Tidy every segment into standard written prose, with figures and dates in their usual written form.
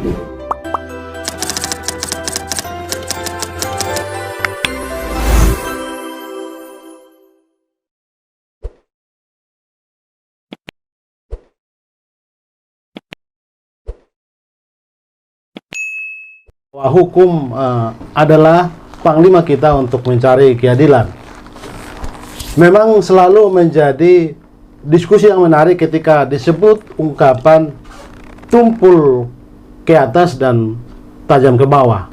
Hukum adalah panglima kita untuk mencari keadilan. Memang selalu menjadi diskusi yang menarik ketika disebut ungkapan tumpul ke atas dan tajam ke bawah.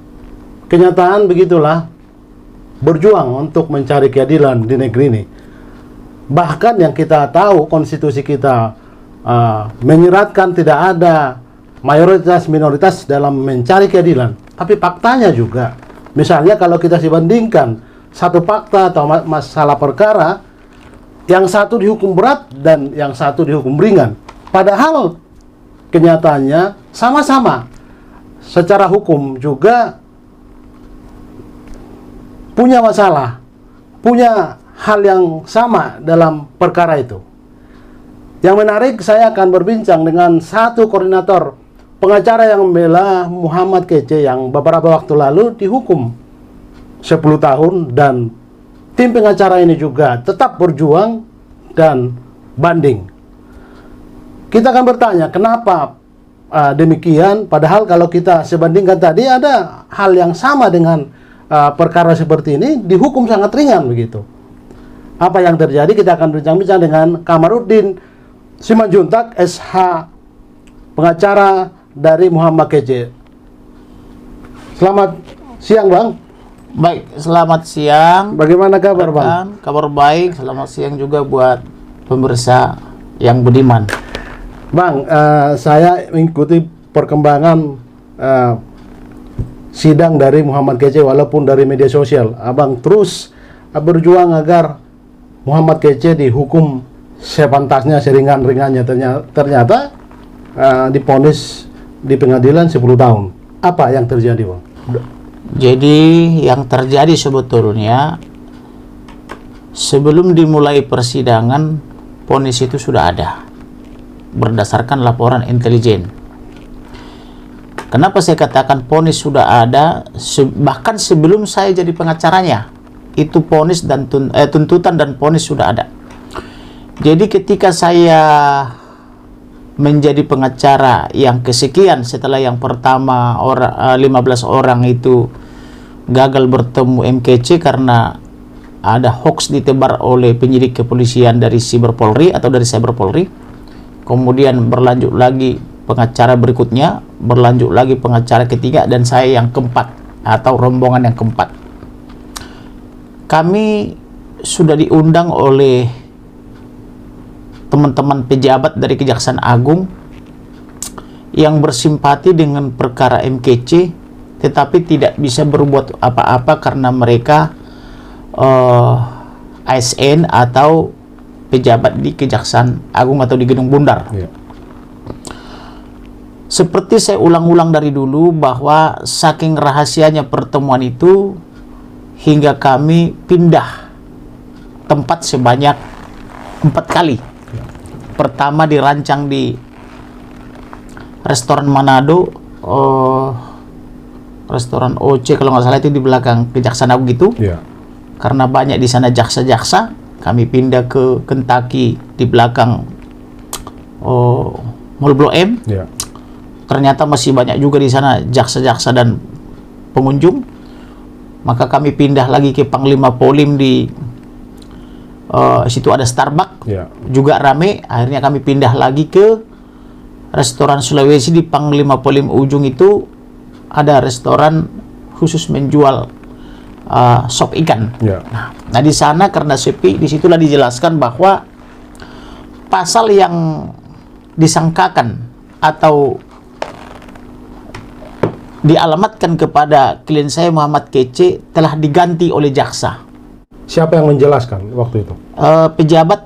Kenyataan begitulah, berjuang untuk mencari keadilan di negeri ini. Bahkan yang kita tahu konstitusi kita menyeratkan tidak ada mayoritas minoritas dalam mencari keadilan. Tapi faktanya juga, misalnya kalau kita bandingkan satu fakta atau masalah perkara, yang satu dihukum berat dan yang satu dihukum ringan. Padahal kenyataannya sama-sama. Secara hukum juga punya masalah, punya hal yang sama dalam perkara itu. Yang menarik, saya akan berbincang dengan satu koordinator pengacara yang membela Muhammad Kece yang beberapa waktu lalu dihukum 10 tahun, dan tim pengacara ini juga tetap berjuang dan banding. Kita akan bertanya kenapa demikian, padahal kalau kita sebandingkan tadi ada hal yang sama dengan perkara seperti ini dihukum sangat ringan begitu. Apa yang terjadi? Kita akan bincang-bincang dengan Kamarudin Simanjuntak, SH, pengacara dari Muhammad Kece. Selamat siang, Bang. Baik, selamat siang. Bagaimana kabar, Bang? Kabar baik. Selamat siang juga buat pemirsa yang budiman. Bang, saya mengikuti perkembangan sidang dari Muhammad Kece walaupun dari media sosial. Abang terus berjuang agar Muhammad Kece dihukum sepantasnya, seringan-ringannya. Ternyata divonis di pengadilan 10 tahun. Apa yang terjadi, Bang? Jadi yang terjadi sebetulnya sebelum dimulai persidangan, vonis itu sudah ada berdasarkan laporan intelijen. Kenapa saya katakan vonis sudah ada? Bahkan sebelum saya jadi pengacaranya, itu vonis dan tuntutan dan vonis sudah ada. Jadi ketika saya menjadi pengacara yang kesekian setelah yang pertama 15 orang itu gagal bertemu MKC karena ada hoax ditebar oleh penyidik kepolisian dari Cyber Polri atau dari Cyber Polri. Kemudian berlanjut lagi pengacara berikutnya, berlanjut lagi pengacara ketiga, dan saya yang keempat atau rombongan yang keempat. Kami sudah diundang oleh teman-teman pejabat dari Kejaksaan Agung yang bersimpati dengan perkara MKC, tetapi tidak bisa berbuat apa-apa karena mereka ASN atau pejabat di Kejaksaan Agung atau di Gedung Bundar. Yeah. Seperti saya ulang-ulang dari dulu bahwa saking rahasianya pertemuan itu hingga kami pindah tempat sebanyak 4 kali. Pertama dirancang di restoran Manado, restoran OC kalau nggak salah, itu di belakang Kejaksaan Agung gitu. Yeah. Karena banyak di sana jaksa-jaksa, kami pindah ke Kentucky di belakang Mall Blok M. Yeah. Ternyata masih banyak juga di sana jaksa-jaksa dan pengunjung. Maka kami pindah lagi ke Panglima Polim di situ ada Starbucks, yeah, juga rame. Akhirnya kami pindah lagi ke restoran Sulawesi di Panglima Polim ujung, itu ada restoran khusus menjual sop ikan. Yeah. Nah di sana karena sepi, disitulah dijelaskan bahwa pasal yang disangkakan atau dialamatkan kepada klien saya Muhammad Kece telah diganti oleh jaksa. Siapa yang menjelaskan waktu itu? Pejabat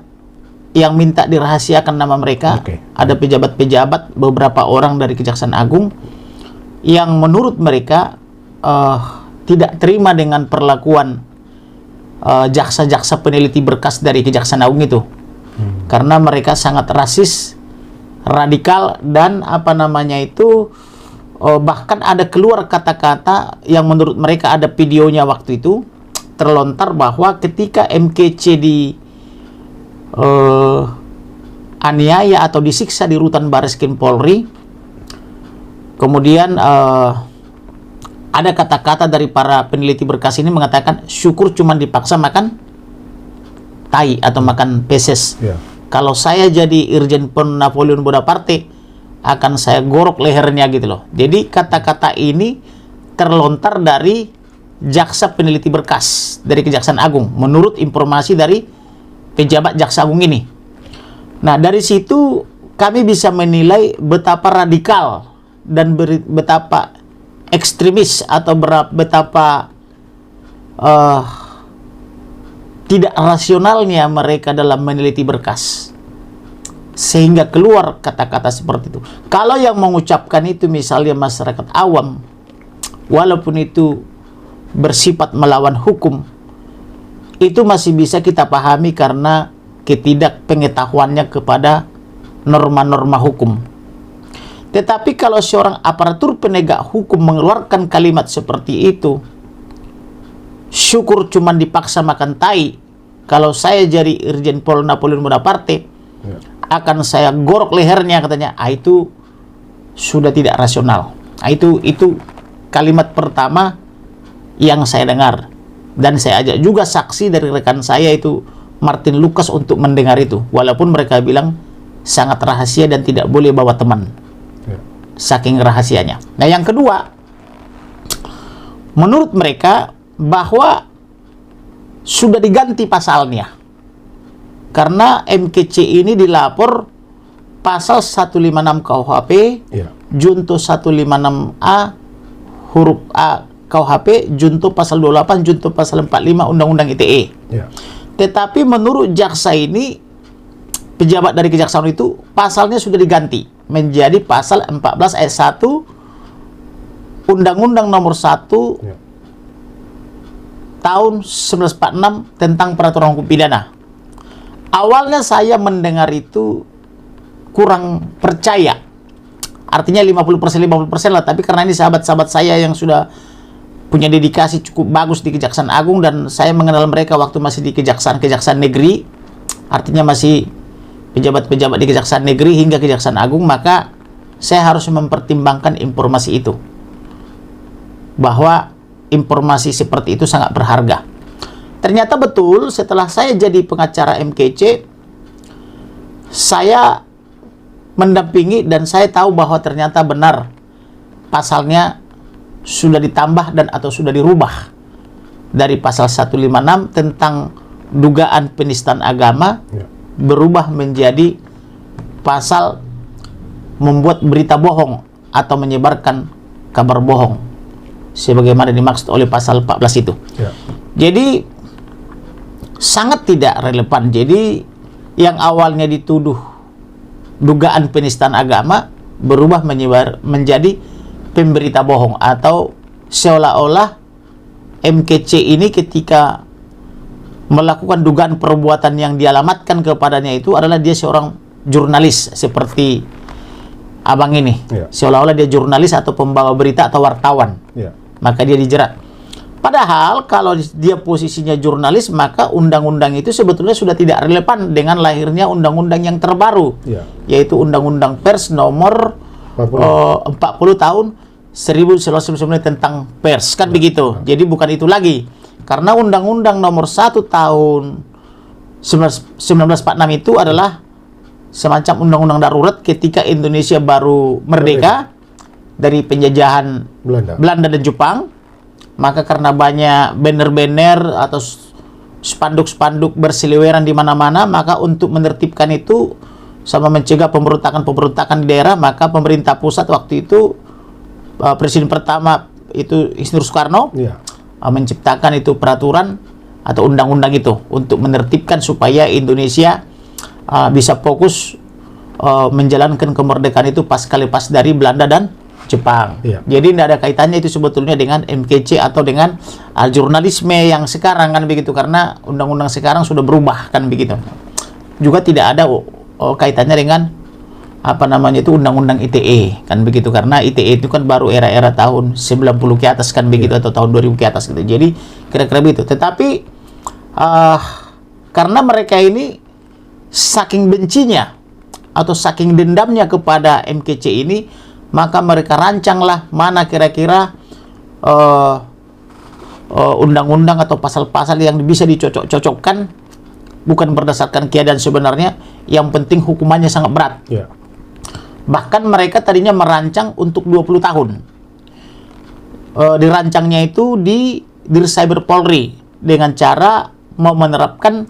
yang minta dirahasiakan nama mereka. Okay. Ada pejabat-pejabat, beberapa orang dari Kejaksaan Agung yang menurut mereka tidak terima dengan perlakuan jaksa-jaksa peneliti berkas dari Kejaksaan Agung itu. Karena mereka sangat rasis, radikal, dan apa namanya itu bahkan ada keluar kata-kata yang menurut mereka ada videonya waktu itu terlontar bahwa ketika MKC di aniaya atau disiksa di rutan Bareskrim Polri, kemudian ada kata-kata dari para peneliti berkas ini mengatakan syukur cuma dipaksa makan tai atau makan feses. Kalau saya jadi Irjen Pol Napoleon Bonaparte, akan saya gorok lehernya gitu loh. Jadi kata-kata ini terlontar dari jaksa peneliti berkas dari Kejaksaan Agung menurut informasi dari pejabat Jaksa Agung ini. Nah, dari situ kami bisa menilai betapa radikal dan betapa ekstremis atau betapa tidak rasionalnya mereka dalam meneliti berkas sehingga keluar kata-kata seperti itu. Kalau yang mengucapkan itu misalnya masyarakat awam, walaupun itu bersifat melawan hukum, itu masih bisa kita pahami karena ketidakpengetahuannya kepada norma-norma hukum. Tetapi kalau seorang aparatur penegak hukum mengeluarkan kalimat seperti itu, syukur cuma dipaksa makan tai, kalau saya jadi Irjen Pol Napoleon Bonaparte, akan saya gorok lehernya katanya. Itu sudah tidak rasional. Itu kalimat pertama yang saya dengar, dan saya ajak juga saksi dari rekan saya itu Martin Lucas untuk mendengar itu, walaupun mereka bilang sangat rahasia dan tidak boleh bawa teman, saking rahasianya. Nah, yang kedua, menurut mereka bahwa sudah diganti pasalnya. Karena MKC ini dilapor pasal 156 KUHP, junto 156A huruf A KUHP, junto pasal 28, junto pasal 45 Undang-Undang ITE. Tetapi menurut jaksa ini, pejabat dari kejaksaan itu, pasalnya sudah diganti menjadi pasal 14 ayat 1 Undang-Undang nomor 1 tahun 1946 tentang peraturan hukum pidana. Awalnya saya mendengar itu kurang percaya. Artinya 50% lah. Tapi karena ini sahabat-sahabat saya yang sudah punya dedikasi cukup bagus di Kejaksaan Agung, dan saya mengenal mereka waktu masih di Kejaksaan Negeri, artinya masih pejabat-pejabat di Kejaksaan Negeri hingga Kejaksaan Agung, maka saya harus mempertimbangkan informasi itu. Bahwa informasi seperti itu sangat berharga. Ternyata betul, setelah saya jadi pengacara MKC, saya mendampingi dan saya tahu bahwa ternyata benar pasalnya sudah ditambah dan atau sudah dirubah dari pasal 156 tentang dugaan penistaan agama, berubah menjadi pasal membuat berita bohong atau menyebarkan kabar bohong sebagaimana dimaksud oleh pasal 14 itu. Jadi sangat tidak relevan. Jadi yang awalnya dituduh dugaan penistaan agama berubah menjadi pemberita bohong, atau seolah-olah MKC ini ketika melakukan dugaan perbuatan yang dialamatkan kepadanya itu adalah dia seorang jurnalis seperti abang ini. Seolah-olah dia jurnalis atau pembawa berita atau wartawan. Maka dia dijerat. Padahal kalau dia posisinya jurnalis, maka undang-undang itu sebetulnya sudah tidak relevan dengan lahirnya undang-undang yang terbaru, yaitu Undang-Undang Pers nomor 40 tahun 1999 tentang pers, kan begitu. Jadi bukan itu lagi. Karena Undang-Undang nomor 1 tahun 1946 itu adalah semacam undang-undang darurat ketika Indonesia baru merdeka dari penjajahan Belanda dan Jepang. Maka karena banyak banner-banner atau spanduk-spanduk berseliweran di mana-mana, maka untuk menertibkan itu sama mencegah pemberontakan-pemberontakan di daerah, maka pemerintah pusat waktu itu, presiden pertama itu Isnur Soekarno, menciptakan itu peraturan atau undang-undang itu untuk menertibkan supaya Indonesia bisa fokus menjalankan kemerdekaan itu pasca lepas dari Belanda dan Jepang. Jadi tidak ada kaitannya itu sebetulnya dengan MKC atau dengan jurnalisme yang sekarang, kan begitu, karena undang-undang sekarang sudah berubah, kan begitu. Juga tidak ada kaitannya dengan apa namanya itu undang-undang ITE kan begitu, karena ITE itu kan baru era-era tahun 90 ke atas kan begitu, atau tahun 2000 ke atas gitu. Jadi kira-kira begitu. Tetapi karena mereka ini saking bencinya atau saking dendamnya kepada MKC ini, maka mereka rancanglah mana kira-kira undang-undang atau pasal-pasal yang bisa dicocok-cocokkan, bukan berdasarkan keadaan sebenarnya, yang penting hukumannya sangat berat. Ya. Bahkan mereka tadinya merancang untuk 20 tahun. Dirancangnya itu di Dircyber Polri dengan cara mau menerapkan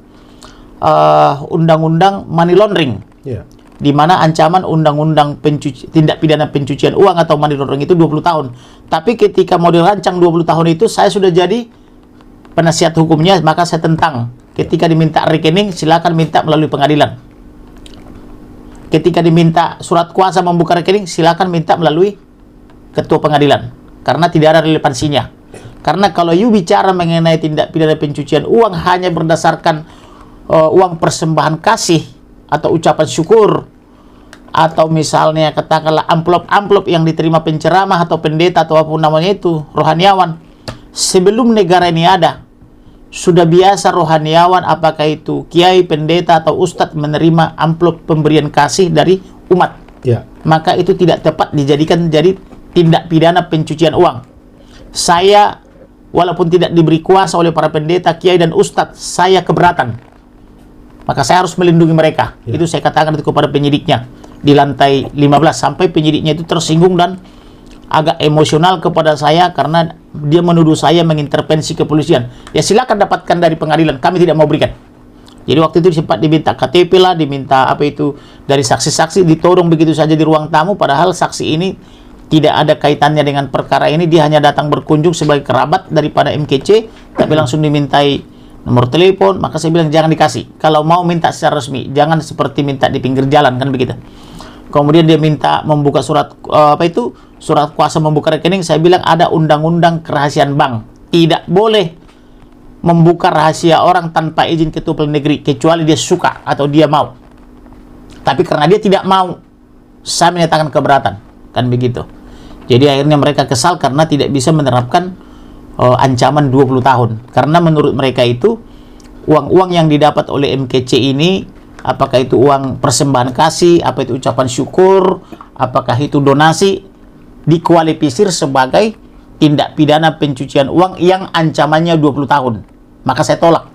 undang-undang money laundering. Ya. Di mana ancaman undang-undang tindak pidana pencucian uang atau money laundering itu 20 tahun. Tapi ketika mau dirancang 20 tahun itu, saya sudah jadi penasihat hukumnya, maka saya tentang. Ketika diminta rekening, silakan minta melalui pengadilan. Ketika diminta surat kuasa membuka rekening, silakan minta melalui ketua pengadilan, karena tidak ada relevansinya. Karena kalau you bicara mengenai tindak pidana pencucian uang hanya berdasarkan uang persembahan kasih atau ucapan syukur, atau misalnya katakanlah amplop-amplop yang diterima penceramah atau pendeta atau apapun namanya itu, rohaniawan, sebelum negara ini ada, sudah biasa rohaniawan, apakah itu kiai, pendeta, atau ustadz, menerima amplop pemberian kasih dari umat. Ya. Maka itu tidak tepat dijadikan jadi tindak pidana pencucian uang. Saya, walaupun tidak diberi kuasa oleh para pendeta, kiai, dan ustadz, saya keberatan. Maka saya harus melindungi mereka. Ya. Itu saya katakan itu kepada penyidiknya di lantai 15, sampai penyidiknya itu tersinggung dan agak emosional kepada saya karena dia menuduh saya mengintervensi kepolisian. Ya silakan dapatkan dari pengadilan, kami tidak mau berikan. Jadi waktu itu sempat diminta KTP lah, diminta apa itu dari saksi-saksi, ditodong begitu saja di ruang tamu, padahal saksi ini tidak ada kaitannya dengan perkara ini. Dia hanya datang berkunjung sebagai kerabat daripada MKC, tapi langsung dimintai nomor telepon. Maka saya bilang jangan dikasih, kalau mau minta secara resmi, jangan seperti minta di pinggir jalan kan begitu. Kemudian dia minta membuka surat surat kuasa membuka rekening. Saya bilang ada undang-undang kerahasiaan bank, tidak boleh membuka rahasia orang tanpa izin ketua pengadilan negeri, kecuali dia suka atau dia mau. Tapi karena dia tidak mau, saya menyatakan keberatan kan begitu. Jadi akhirnya mereka kesal karena tidak bisa menerapkan ancaman 20 tahun. Karena menurut mereka itu uang-uang yang didapat oleh MKC ini, apakah itu uang persembahan kasih, apa itu ucapan syukur, apakah itu donasi, dikualifikasi sebagai tindak pidana pencucian uang yang ancamannya 20 tahun. Maka saya tolak.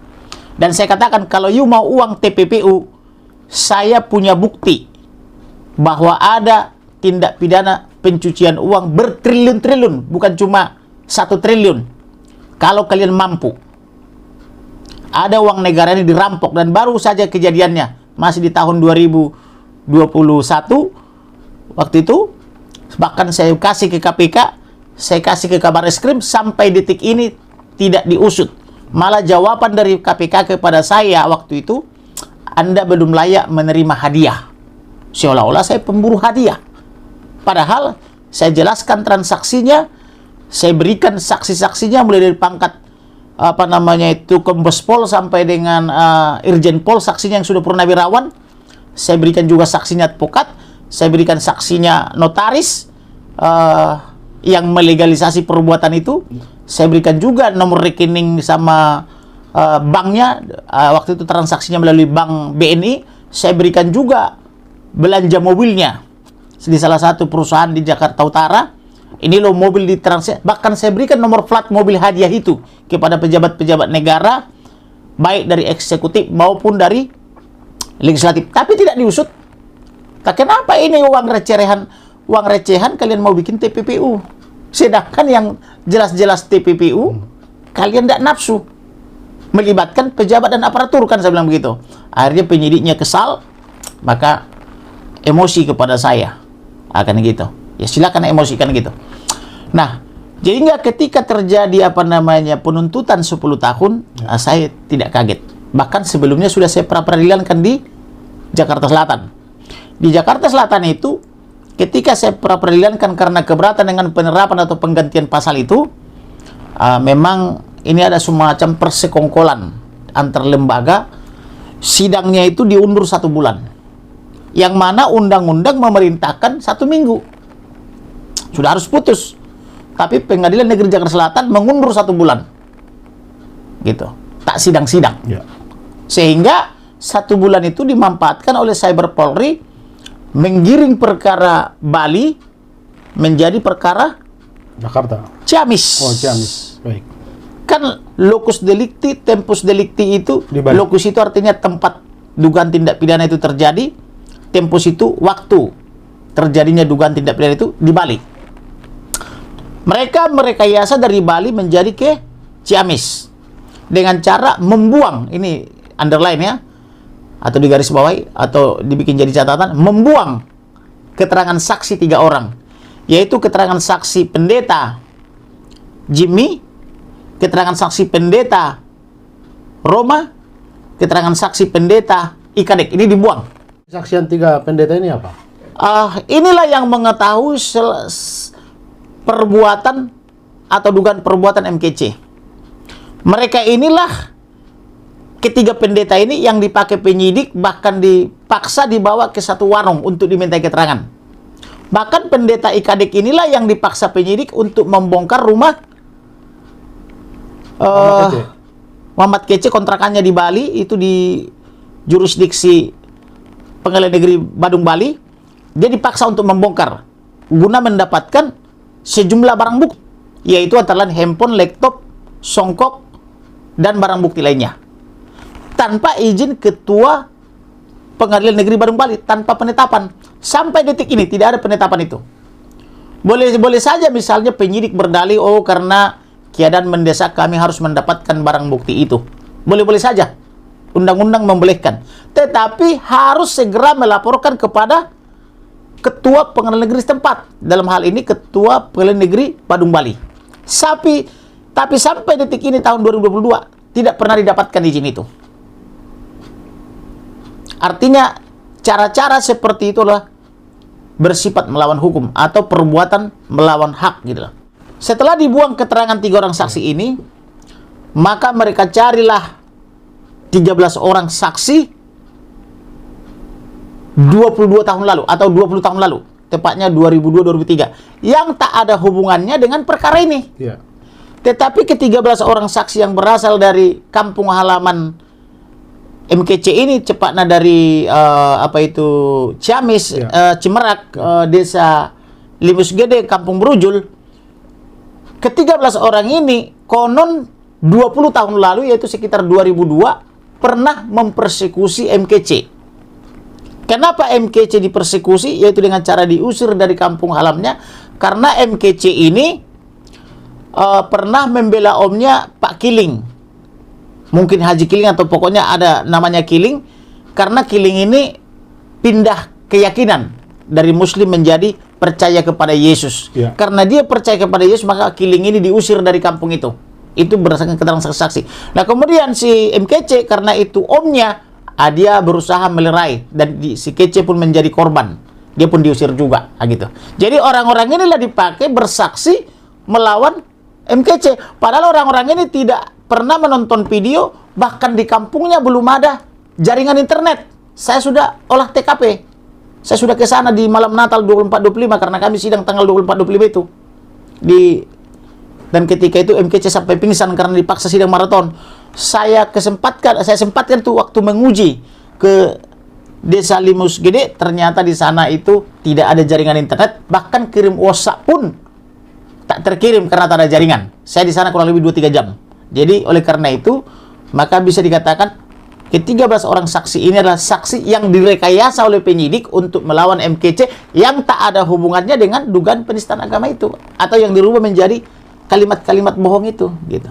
Dan saya katakan, kalau you mau uang TPPU, saya punya bukti bahwa ada tindak pidana pencucian uang bertriliun-triliun, bukan cuma 1 triliun. Kalau kalian mampu, ada uang negara ini dirampok, dan baru saja kejadiannya masih di tahun 2021 waktu itu. Bahkan saya kasih ke KPK, saya kasih ke Kabarreskrim, sampai detik ini tidak diusut. Malah jawaban dari KPK kepada saya waktu itu, Anda belum layak menerima hadiah. Seolah-olah saya pemburu hadiah. Padahal saya jelaskan transaksinya, saya berikan saksi-saksinya mulai dari pangkat apa namanya itu Kombes Pol sampai dengan Irjen Pol, saksinya yang sudah purnawirawan. Saya berikan juga saksinya advokat, saya berikan saksinya notaris yang melegalisasi perbuatan itu. Saya berikan juga nomor rekening sama banknya, waktu itu transaksinya melalui bank BNI. Saya berikan juga belanja mobilnya di salah satu perusahaan di Jakarta Utara. Ini loh mobil ditransaksi. Bahkan saya berikan nomor plat mobil hadiah itu kepada pejabat-pejabat negara, baik dari eksekutif maupun dari legislatif. Tapi tidak diusut. Kenapa ini uang recehan kalian mau bikin TPPU? Sedangkan yang jelas-jelas TPPU kalian tidak nafsu melibatkan pejabat dan aparatur, kan saya bilang begitu. Akhirnya penyidiknya kesal, maka emosi kepada saya akan gitu. Ya silakan emosikan gitu. Nah, jadi nggak ketika terjadi apa namanya penuntutan 10 tahun, saya tidak kaget. Bahkan sebelumnya sudah saya pra-peradilankan di Jakarta Selatan. Di Jakarta Selatan itu, ketika saya pra-peradilankan karena keberatan dengan penerapan atau penggantian pasal itu, memang ini ada semacam persekongkolan antar lembaga. Sidangnya itu diundur 1 bulan. Yang mana undang-undang memerintahkan 1 minggu. Sudah harus putus. Tapi Pengadilan Negeri Jakarta Selatan mengundur 1 bulan. Gitu. Tak sidang-sidang. Ya. Sehingga 1 bulan itu dimanfaatkan oleh Cyber Polri menggiring perkara Bali menjadi perkara Jakarta. Ciamis. Oh, Ciamis. Baik. Kan locus delicti, tempus delicti itu, Di Bali. locus itu artinya tempat dugaan tindak pidana itu terjadi, tempus itu waktu terjadinya dugaan tindak pidana itu di Bali. Mereka merekayasa dari Bali menjadi ke Ciamis dengan cara membuang, ini underline ya, atau digaris bawahi atau dibikin jadi catatan, membuang keterangan saksi 3 orang, yaitu keterangan saksi pendeta Jimmy, keterangan saksi pendeta Roma, keterangan saksi pendeta Ikadek. Ini dibuang. Saksian 3 pendeta ini apa? Inilah yang mengetahui perbuatan atau dugaan perbuatan MKC. Mereka inilah ketiga pendeta ini yang dipakai penyidik, bahkan dipaksa dibawa ke satu warung untuk dimintai keterangan. Bahkan pendeta Ikadek inilah yang dipaksa penyidik untuk membongkar rumah Muhammad Kece, kontrakannya di Bali, itu di jurisdiksi Pengadilan Negeri Badung Bali. Dia dipaksa untuk membongkar guna mendapatkan sejumlah barang bukti, yaitu antara lain handphone, laptop, songkok, dan barang bukti lainnya. Tanpa izin Ketua Pengadilan Negeri Badung Bali, tanpa penetapan. Sampai detik ini tidak ada penetapan itu. Boleh saja misalnya penyidik berdalih, oh karena keadaan mendesak kami harus mendapatkan barang bukti itu. Boleh-boleh saja. Undang-undang membolehkan. Tetapi harus segera melaporkan kepada Ketua Pengadilan Negeri setempat. Dalam hal ini Ketua Pengadilan Negeri Badung Bali. Tapi sampai detik ini tahun 2022 tidak pernah didapatkan izin itu. Artinya cara-cara seperti itulah bersifat melawan hukum atau perbuatan melawan hak gitu loh. Setelah dibuang keterangan 3 orang saksi ini, maka mereka carilah 13 orang saksi 22 tahun lalu atau 20 tahun lalu, tepatnya 2002-2003, yang tak ada hubungannya dengan perkara ini. Ya. Tetapi ke-13 orang saksi yang berasal dari kampung halaman MKC ini, cepatnya dari Ciamis, ya. Cimerak, Desa Limus Gede, Kampung Berujul. Ke-13 orang ini konon 20 tahun lalu, yaitu sekitar 2002, pernah mempersekusi MKC. Kenapa MKC dipersekusi? Yaitu dengan cara diusir dari kampung halamannya, karena MKC ini pernah membela omnya Pak Kiling. Mungkin Haji Kiling atau pokoknya ada namanya Kiling, karena Kiling ini pindah keyakinan dari Muslim menjadi percaya kepada Yesus. Ya. Karena dia percaya kepada Yesus, maka Kiling ini diusir dari kampung itu. Itu berdasarkan keterangan saksi. Nah, kemudian si MKC, karena itu omnya, dia berusaha melerai, dan si Kece pun menjadi korban. Dia pun diusir juga, gitu. Jadi orang-orang inilah dipakai bersaksi melawan MKC. Padahal orang-orang ini tidak pernah menonton video, bahkan di kampungnya belum ada jaringan internet. Saya sudah olah TKP. Saya sudah ke sana di malam Natal 24-25, karena kami sidang tanggal 24-25 itu. Dan ketika itu MKC sampai pingsan karena dipaksa sidang maraton. Saya sempatkan tuh waktu menguji ke Desa Limus Gede, ternyata di sana itu tidak ada jaringan internet, bahkan kirim WhatsApp pun tak terkirim karena tak ada jaringan. Saya di sana kurang lebih 2-3 jam. Jadi oleh karena itu, maka bisa dikatakan ke-13 orang saksi ini adalah saksi yang direkayasa oleh penyidik untuk melawan MKC yang tak ada hubungannya dengan dugaan penistaan agama itu, atau yang dirubah menjadi kalimat-kalimat bohong itu, gitu.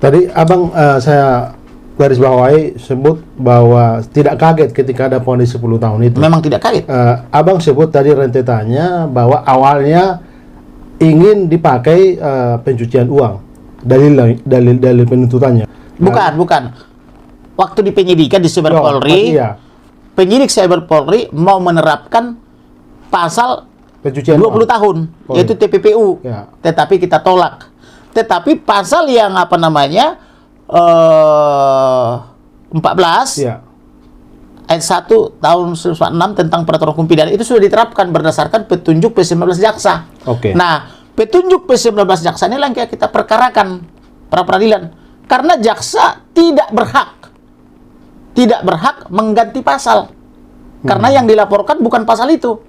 Tadi Abang saya garis bawahi sebut bahwa tidak kaget ketika ada vonis 10 tahun itu. Memang tidak kaget. Abang sebut tadi rentetannya bahwa awalnya ingin dipakai pencucian uang, dalil penuntutannya. Bukan. Waktu di penyidikan di Cyber Polri, iya. penyidik Cyber Polri mau menerapkan pasal Pencucian 20 uang. tahun, yaitu TPPU. Ya. Tetapi kita tolak. Tetapi pasal yang 14 Ya. ayat 1 tahun 1946 tentang peraturan hukum pidana itu sudah diterapkan berdasarkan petunjuk P19 jaksa. Oke. Nah, petunjuk P19 jaksa ini yang kita perkarakan pra peradilan karena jaksa tidak berhak mengganti pasal. Karena yang dilaporkan bukan pasal itu.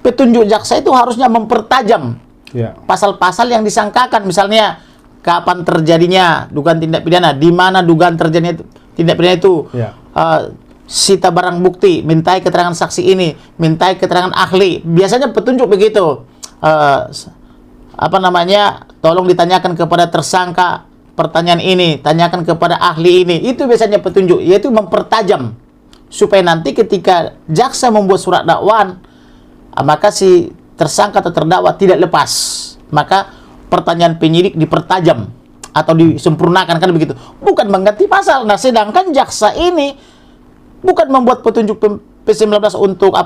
Petunjuk jaksa itu harusnya mempertajam Ya. pasal-pasal yang disangkakan, misalnya kapan terjadinya dugaan tindak pidana, di mana dugaan terjadinya tindak pidana itu, Ya. sita barang bukti, mintai keterangan saksi ini, mintai keterangan ahli. Biasanya petunjuk begitu. Tolong ditanyakan kepada tersangka pertanyaan ini, tanyakan kepada ahli ini. Itu biasanya petunjuk, yaitu mempertajam supaya nanti ketika jaksa membuat surat dakwaan, maka si tersangka atau terdakwa tidak lepas. Maka pertanyaan penyidik dipertajam atau disempurnakan, kan begitu. Bukan mengganti pasal. Nah, sedangkan jaksa ini bukan membuat petunjuk P19 untuk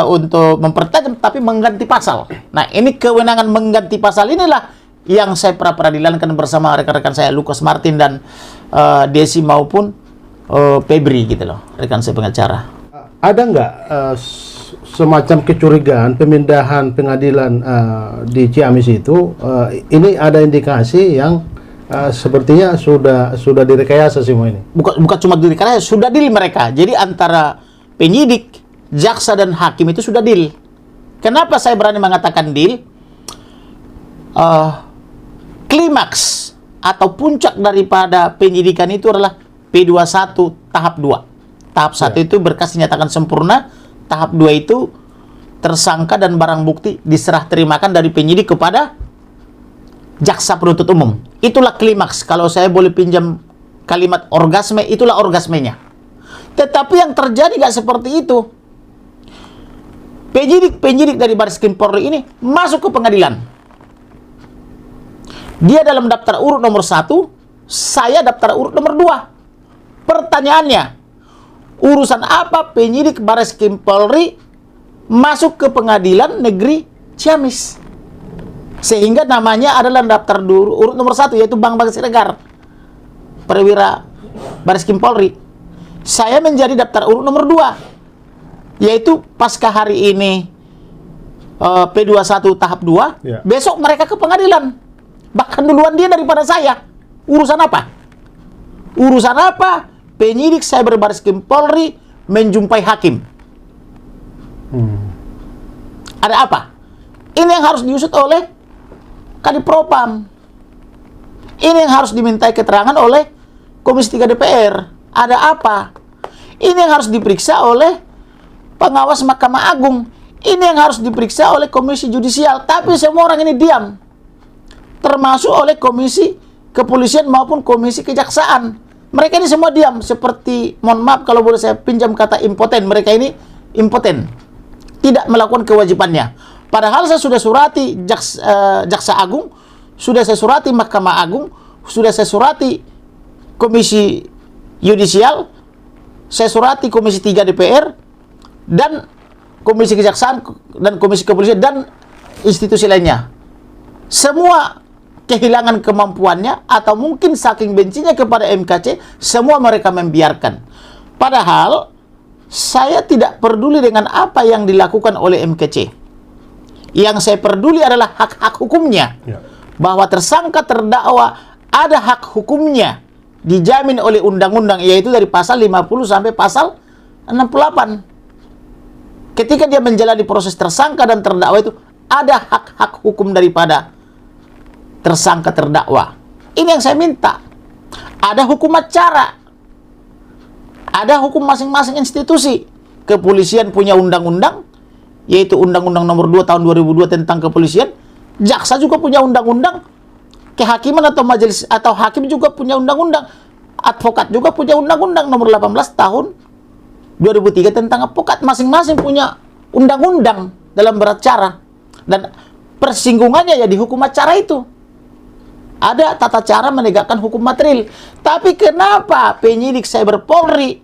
untuk mempertajam, tapi mengganti pasal. Nah, ini kewenangan mengganti pasal inilah yang saya pra peradilankan bersama rekan-rekan saya Lukas Martin dan Desi maupun Febri gitu loh, rekan saya pengacara. Ada nggak semacam kecurigaan pemindahan pengadilan di Ciamis itu? Ini ada indikasi yang sepertinya sudah direkayasa semua ini. Bukan cuma direkayasa, sudah deal mereka. Jadi antara penyidik, jaksa dan hakim itu sudah deal. Kenapa saya berani mengatakan deal? Klimaks atau puncak daripada penyidikan itu adalah P21 tahap 2. Tahap 1 itu berkas dinyatakan sempurna, tahap 2 itu tersangka dan barang bukti diserah terimakan dari penyidik kepada jaksa penuntut umum. Itulah klimaks. Kalau saya boleh pinjam kalimat orgasme, itulah orgasmenya. Tetapi yang terjadi nggak seperti itu. Penyidik dari Bareskrim Polri ini masuk ke pengadilan. Dia dalam daftar urut nomor 1, saya daftar urut nomor 2. Pertanyaannya, urusan apa penyidik Bareskrim Polri masuk ke pengadilan negeri Ciamis? Sehingga namanya adalah daftar urut nomor 1, yaitu Bang Siregar, perwira Bareskrim Polri. Saya menjadi daftar urut nomor 2, yaitu pasca hari ini P21 tahap 2, Ya. besok mereka ke pengadilan. Bahkan duluan dia daripada saya. Urusan apa? Urusan apa? Penyidik Cyber Bareskrim Polri menjumpai hakim. Ada apa? Ini yang harus diusut oleh Kadipropam. Ini yang harus dimintai keterangan oleh Komisi 3 DPR. Ada apa? Ini yang harus diperiksa oleh pengawas Mahkamah Agung. Ini yang harus diperiksa oleh Komisi Yudisial. Tapi semua orang ini diam. Termasuk oleh Komisi Kepolisian maupun Komisi Kejaksaan. Mereka ini semua diam, seperti, mohon maaf kalau boleh saya pinjam kata impoten. Mereka ini impoten, tidak melakukan kewajibannya. Padahal saya sudah surati Jaksa Agung, sudah saya surati Mahkamah Agung, sudah saya surati Komisi Yudisial, saya surati Komisi 3 DPR, dan Komisi Kejaksaan, dan Komisi Kepolisian, dan institusi lainnya. Semua kehilangan kemampuannya atau mungkin saking bencinya kepada MKC, semua mereka membiarkan. Padahal saya tidak peduli dengan apa yang dilakukan oleh MKC. Yang saya peduli adalah hak-hak hukumnya. Ya. Bahwa tersangka terdakwa ada hak hukumnya dijamin oleh undang-undang, yaitu dari pasal 50 sampai pasal 68. Ketika dia menjalani proses tersangka dan terdakwa itu ada hak-hak hukum daripada tersangka terdakwa. Ini yang saya minta. Ada hukum acara. Ada hukum masing-masing institusi. Kepolisian punya undang-undang, yaitu Undang-Undang Nomor 2 Tahun 2002 tentang kepolisian. Jaksa juga punya undang-undang. Kehakiman atau majelis atau hakim juga punya undang-undang. Advokat juga punya undang-undang Nomor 18 Tahun 2003 tentang advokat. Masing-masing punya undang-undang dalam beracara. Dan persinggungannya ya di hukum acara itu. Ada tata cara menegakkan hukum material. Tapi kenapa penyidik Cyber Polri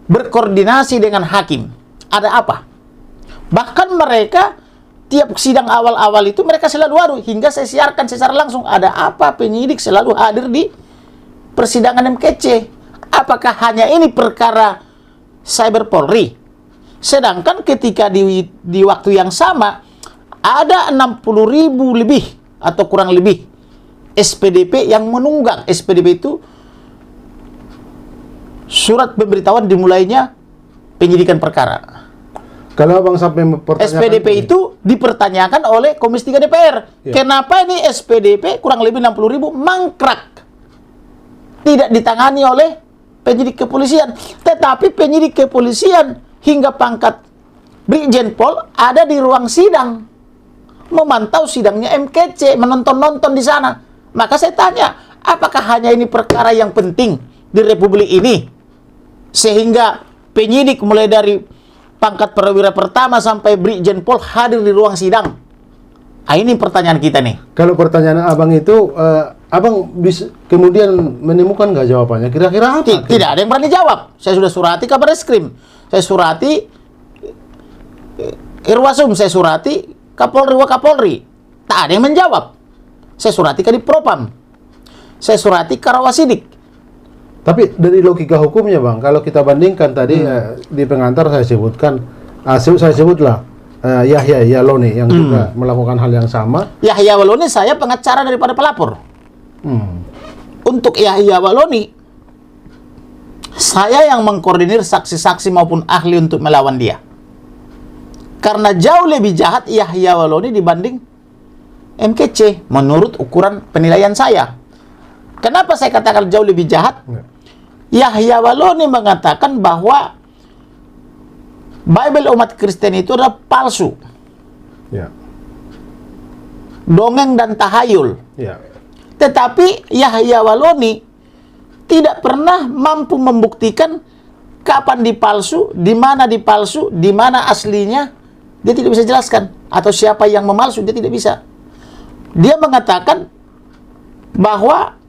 berkoordinasi dengan hakim? Ada apa? Bahkan mereka tiap sidang awal-awal itu mereka selalu hadir. Hingga saya siarkan secara langsung. Ada apa penyidik selalu hadir di persidangan MKC? Apakah hanya ini perkara Cyber Polri. Sedangkan ketika di waktu yang sama ada 60.000 lebih atau kurang lebih SPDP yang menunggang. SPDP itu surat pemberitahuan dimulainya penyidikan perkara. Kalau Abang sampai mempertanyakan SPDP itu dipertanyakan oleh Komisi 3 DPR. Ya. Kenapa ini SPDP kurang lebih 60.000 mangkrak? Tidak ditangani oleh penyidik kepolisian. Tetapi penyidik kepolisian hingga pangkat Brigjen Pol ada di ruang sidang. Memantau sidangnya MKC, menonton-nonton di sana. Maka saya tanya, apakah hanya ini perkara yang penting di Republik ini? Sehingga penyidik mulai dari pangkat perwira pertama sampai Brigjen Pol hadir di ruang sidang. Ini pertanyaan kita nih. Kalau pertanyaan Abang itu, Abang bisa kemudian menemukan nggak jawabannya? Kira-kira apa? Tidak ada yang berani jawab. Saya sudah surati kabar reskrim. Saya surati Irwasum, saya surati Kapolri Wakapolri. Tak ada yang menjawab. Saya surati Kadipropam. Saya surati Karawasidik. Tapi dari logika hukumnya Bang, kalau kita bandingkan tadi di pengantar saya sebutkan, saya sebutlah Yahya Yaloni yang juga melakukan hal yang sama. Yahya Waloni saya pengacara daripada pelapor. Untuk Yahya Waloni, saya yang mengkoordinir saksi-saksi maupun ahli untuk melawan dia. Karena jauh lebih jahat Yahya Waloni dibanding MKC menurut ukuran penilaian saya. Kenapa saya katakan jauh lebih jahat? Yahya Waloni mengatakan bahwa Bible umat Kristen itu adalah palsu, Ya. dongeng dan tahayul. Ya. Tetapi Yahya Waloni tidak pernah mampu membuktikan kapan dipalsu, di mana aslinya. Dia tidak bisa jelaskan. Atau siapa yang memalsu, dia tidak bisa. Dia mengatakan bahwa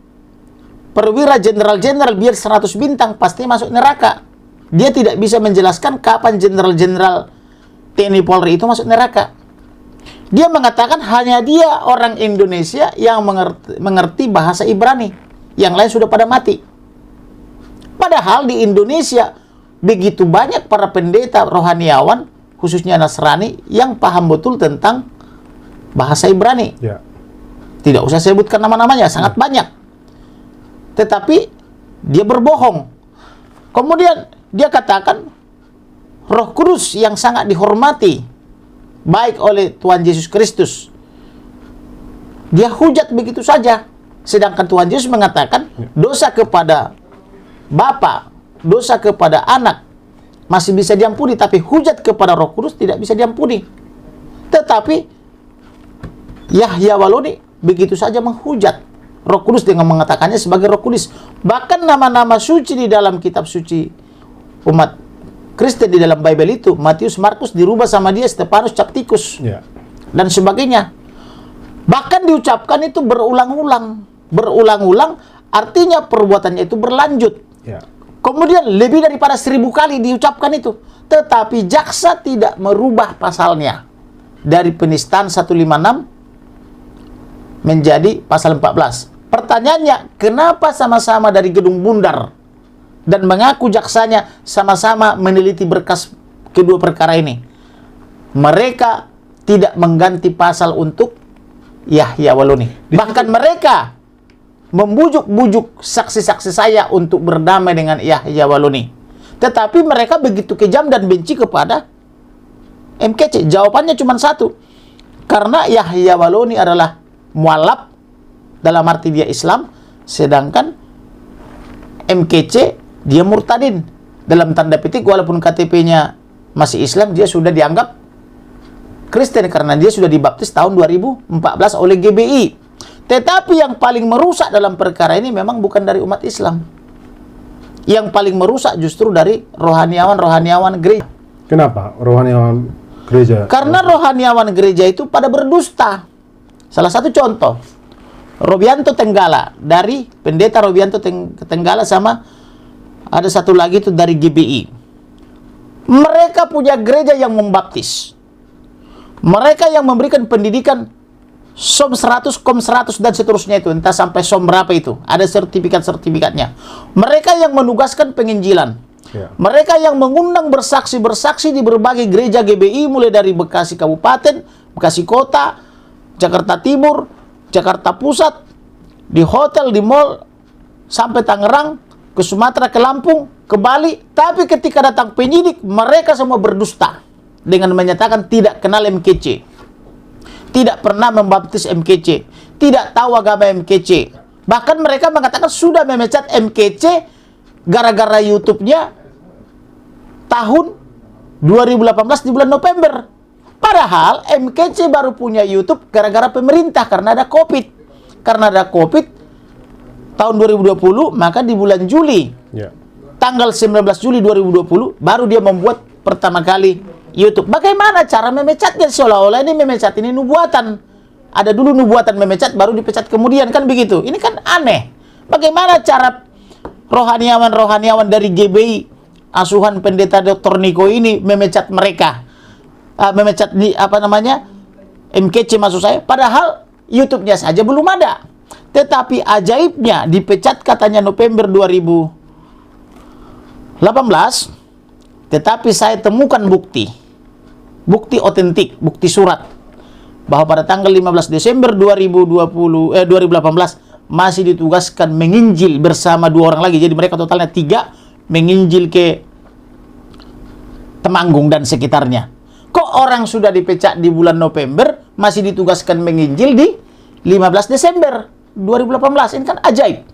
perwira jenderal-jenderal biar 100 bintang pasti masuk neraka. Dia tidak bisa menjelaskan kapan jenderal-jenderal TNI Polri itu masuk neraka. Dia mengatakan hanya dia orang Indonesia yang mengerti bahasa Ibrani. Yang lain sudah pada mati. Padahal di Indonesia begitu banyak para pendeta rohaniawan, khususnya Nasrani, yang paham betul tentang bahasa Ibrani. Ya. Tidak usah sebutkan nama-namanya, sangat banyak. Tetapi dia berbohong. Kemudian dia katakan Roh Kudus yang sangat dihormati baik oleh Tuhan Yesus Kristus, dia hujat begitu saja. Sedangkan Tuhan Yesus mengatakan dosa kepada Bapa, dosa kepada anak masih bisa diampuni, tapi hujat kepada Roh Kudus tidak bisa diampuni. Tetapi Yahya Waloni begitu saja menghujat Roh Kudus dengan mengatakannya sebagai Roh Kudus. Bahkan nama-nama suci di dalam kitab suci umat Kristen di dalam Bible itu, Matius, Markus, dirubah sama dia Stefanus, Captikus, dan sebagainya. Bahkan diucapkan itu berulang-ulang. Berulang-ulang artinya perbuatannya itu berlanjut. Kemudian lebih daripada 1000 kali diucapkan itu. Tetapi jaksa tidak merubah pasalnya. Dari penistaan 156 menjadi pasal 14. Pertanyaannya, kenapa sama-sama dari gedung bundar dan mengaku jaksanya sama-sama meneliti berkas kedua perkara ini? Mereka tidak mengganti pasal untuk Yahya Waloni. Bahkan mereka membujuk-bujuk saksi-saksi saya untuk berdamai dengan Yahya Waloni. Tetapi mereka begitu kejam dan benci kepada MKC. Jawabannya cuma satu. Karena Yahya Waloni adalah mualaf, dalam arti dia Islam, sedangkan MKC dia murtadin. Dalam tanda petik, walaupun KTP-nya masih Islam, dia sudah dianggap Kristen karena dia sudah dibaptis tahun 2014 oleh GBI. Tetapi yang paling merusak dalam perkara ini memang bukan dari umat Islam. Yang paling merusak justru dari rohaniawan-rohaniawan gereja. Kenapa rohaniawan gereja? Karena rohaniawan gereja itu pada berdusta. Salah satu contoh, Robianto Tenggala, dari pendeta Robianto Tenggala, sama ada satu lagi itu dari GBI. Mereka punya gereja yang membaptis. Mereka yang memberikan pendidikan SOM 100, KOM 100 dan seterusnya itu, entah sampai SOM berapa itu, ada sertifikat-sertifikatnya. Mereka yang menugaskan penginjilan. Ya. Mereka yang mengundang bersaksi-bersaksi di berbagai gereja GBI, mulai dari Bekasi Kabupaten, Bekasi Kota, Jakarta Timur, Jakarta Pusat, di hotel, di mall, sampai Tangerang, ke Sumatera, ke Lampung, ke Bali. Tapi ketika datang penyidik, mereka semua berdusta dengan menyatakan tidak kenal MKC, tidak pernah membaptis MKC, tidak tahu agama MKC. Bahkan mereka mengatakan sudah memecat MKC gara-gara YouTube-nya tahun 2018 di bulan November. Padahal MKC baru punya YouTube gara-gara pemerintah karena ada COVID. Karena ada COVID tahun 2020, maka di bulan Juli, tanggal 19 Juli 2020, baru dia membuat pertama kali YouTube. Bagaimana cara memecatnya? Seolah-olah ini memecat ini nubuatan. Ada dulu nubuatan memecat, baru dipecat kemudian, kan begitu. Ini kan aneh. Bagaimana cara rohaniawan-rohaniawan dari GBI, asuhan pendeta Dr. Niko ini memecat mereka? Memecat di MKC maksud saya, padahal YouTube-nya saja belum ada. Tetapi ajaibnya dipecat katanya November 2018, tetapi saya temukan bukti otentik, bukti surat, bahwa pada tanggal 15 Desember 2018 masih ditugaskan menginjil bersama 2 orang lagi. Jadi mereka totalnya 3 menginjil ke Temanggung dan sekitarnya. Kok orang sudah dipecat di bulan November masih ditugaskan menginjil di 15 Desember 2018? Ini kan ajaib.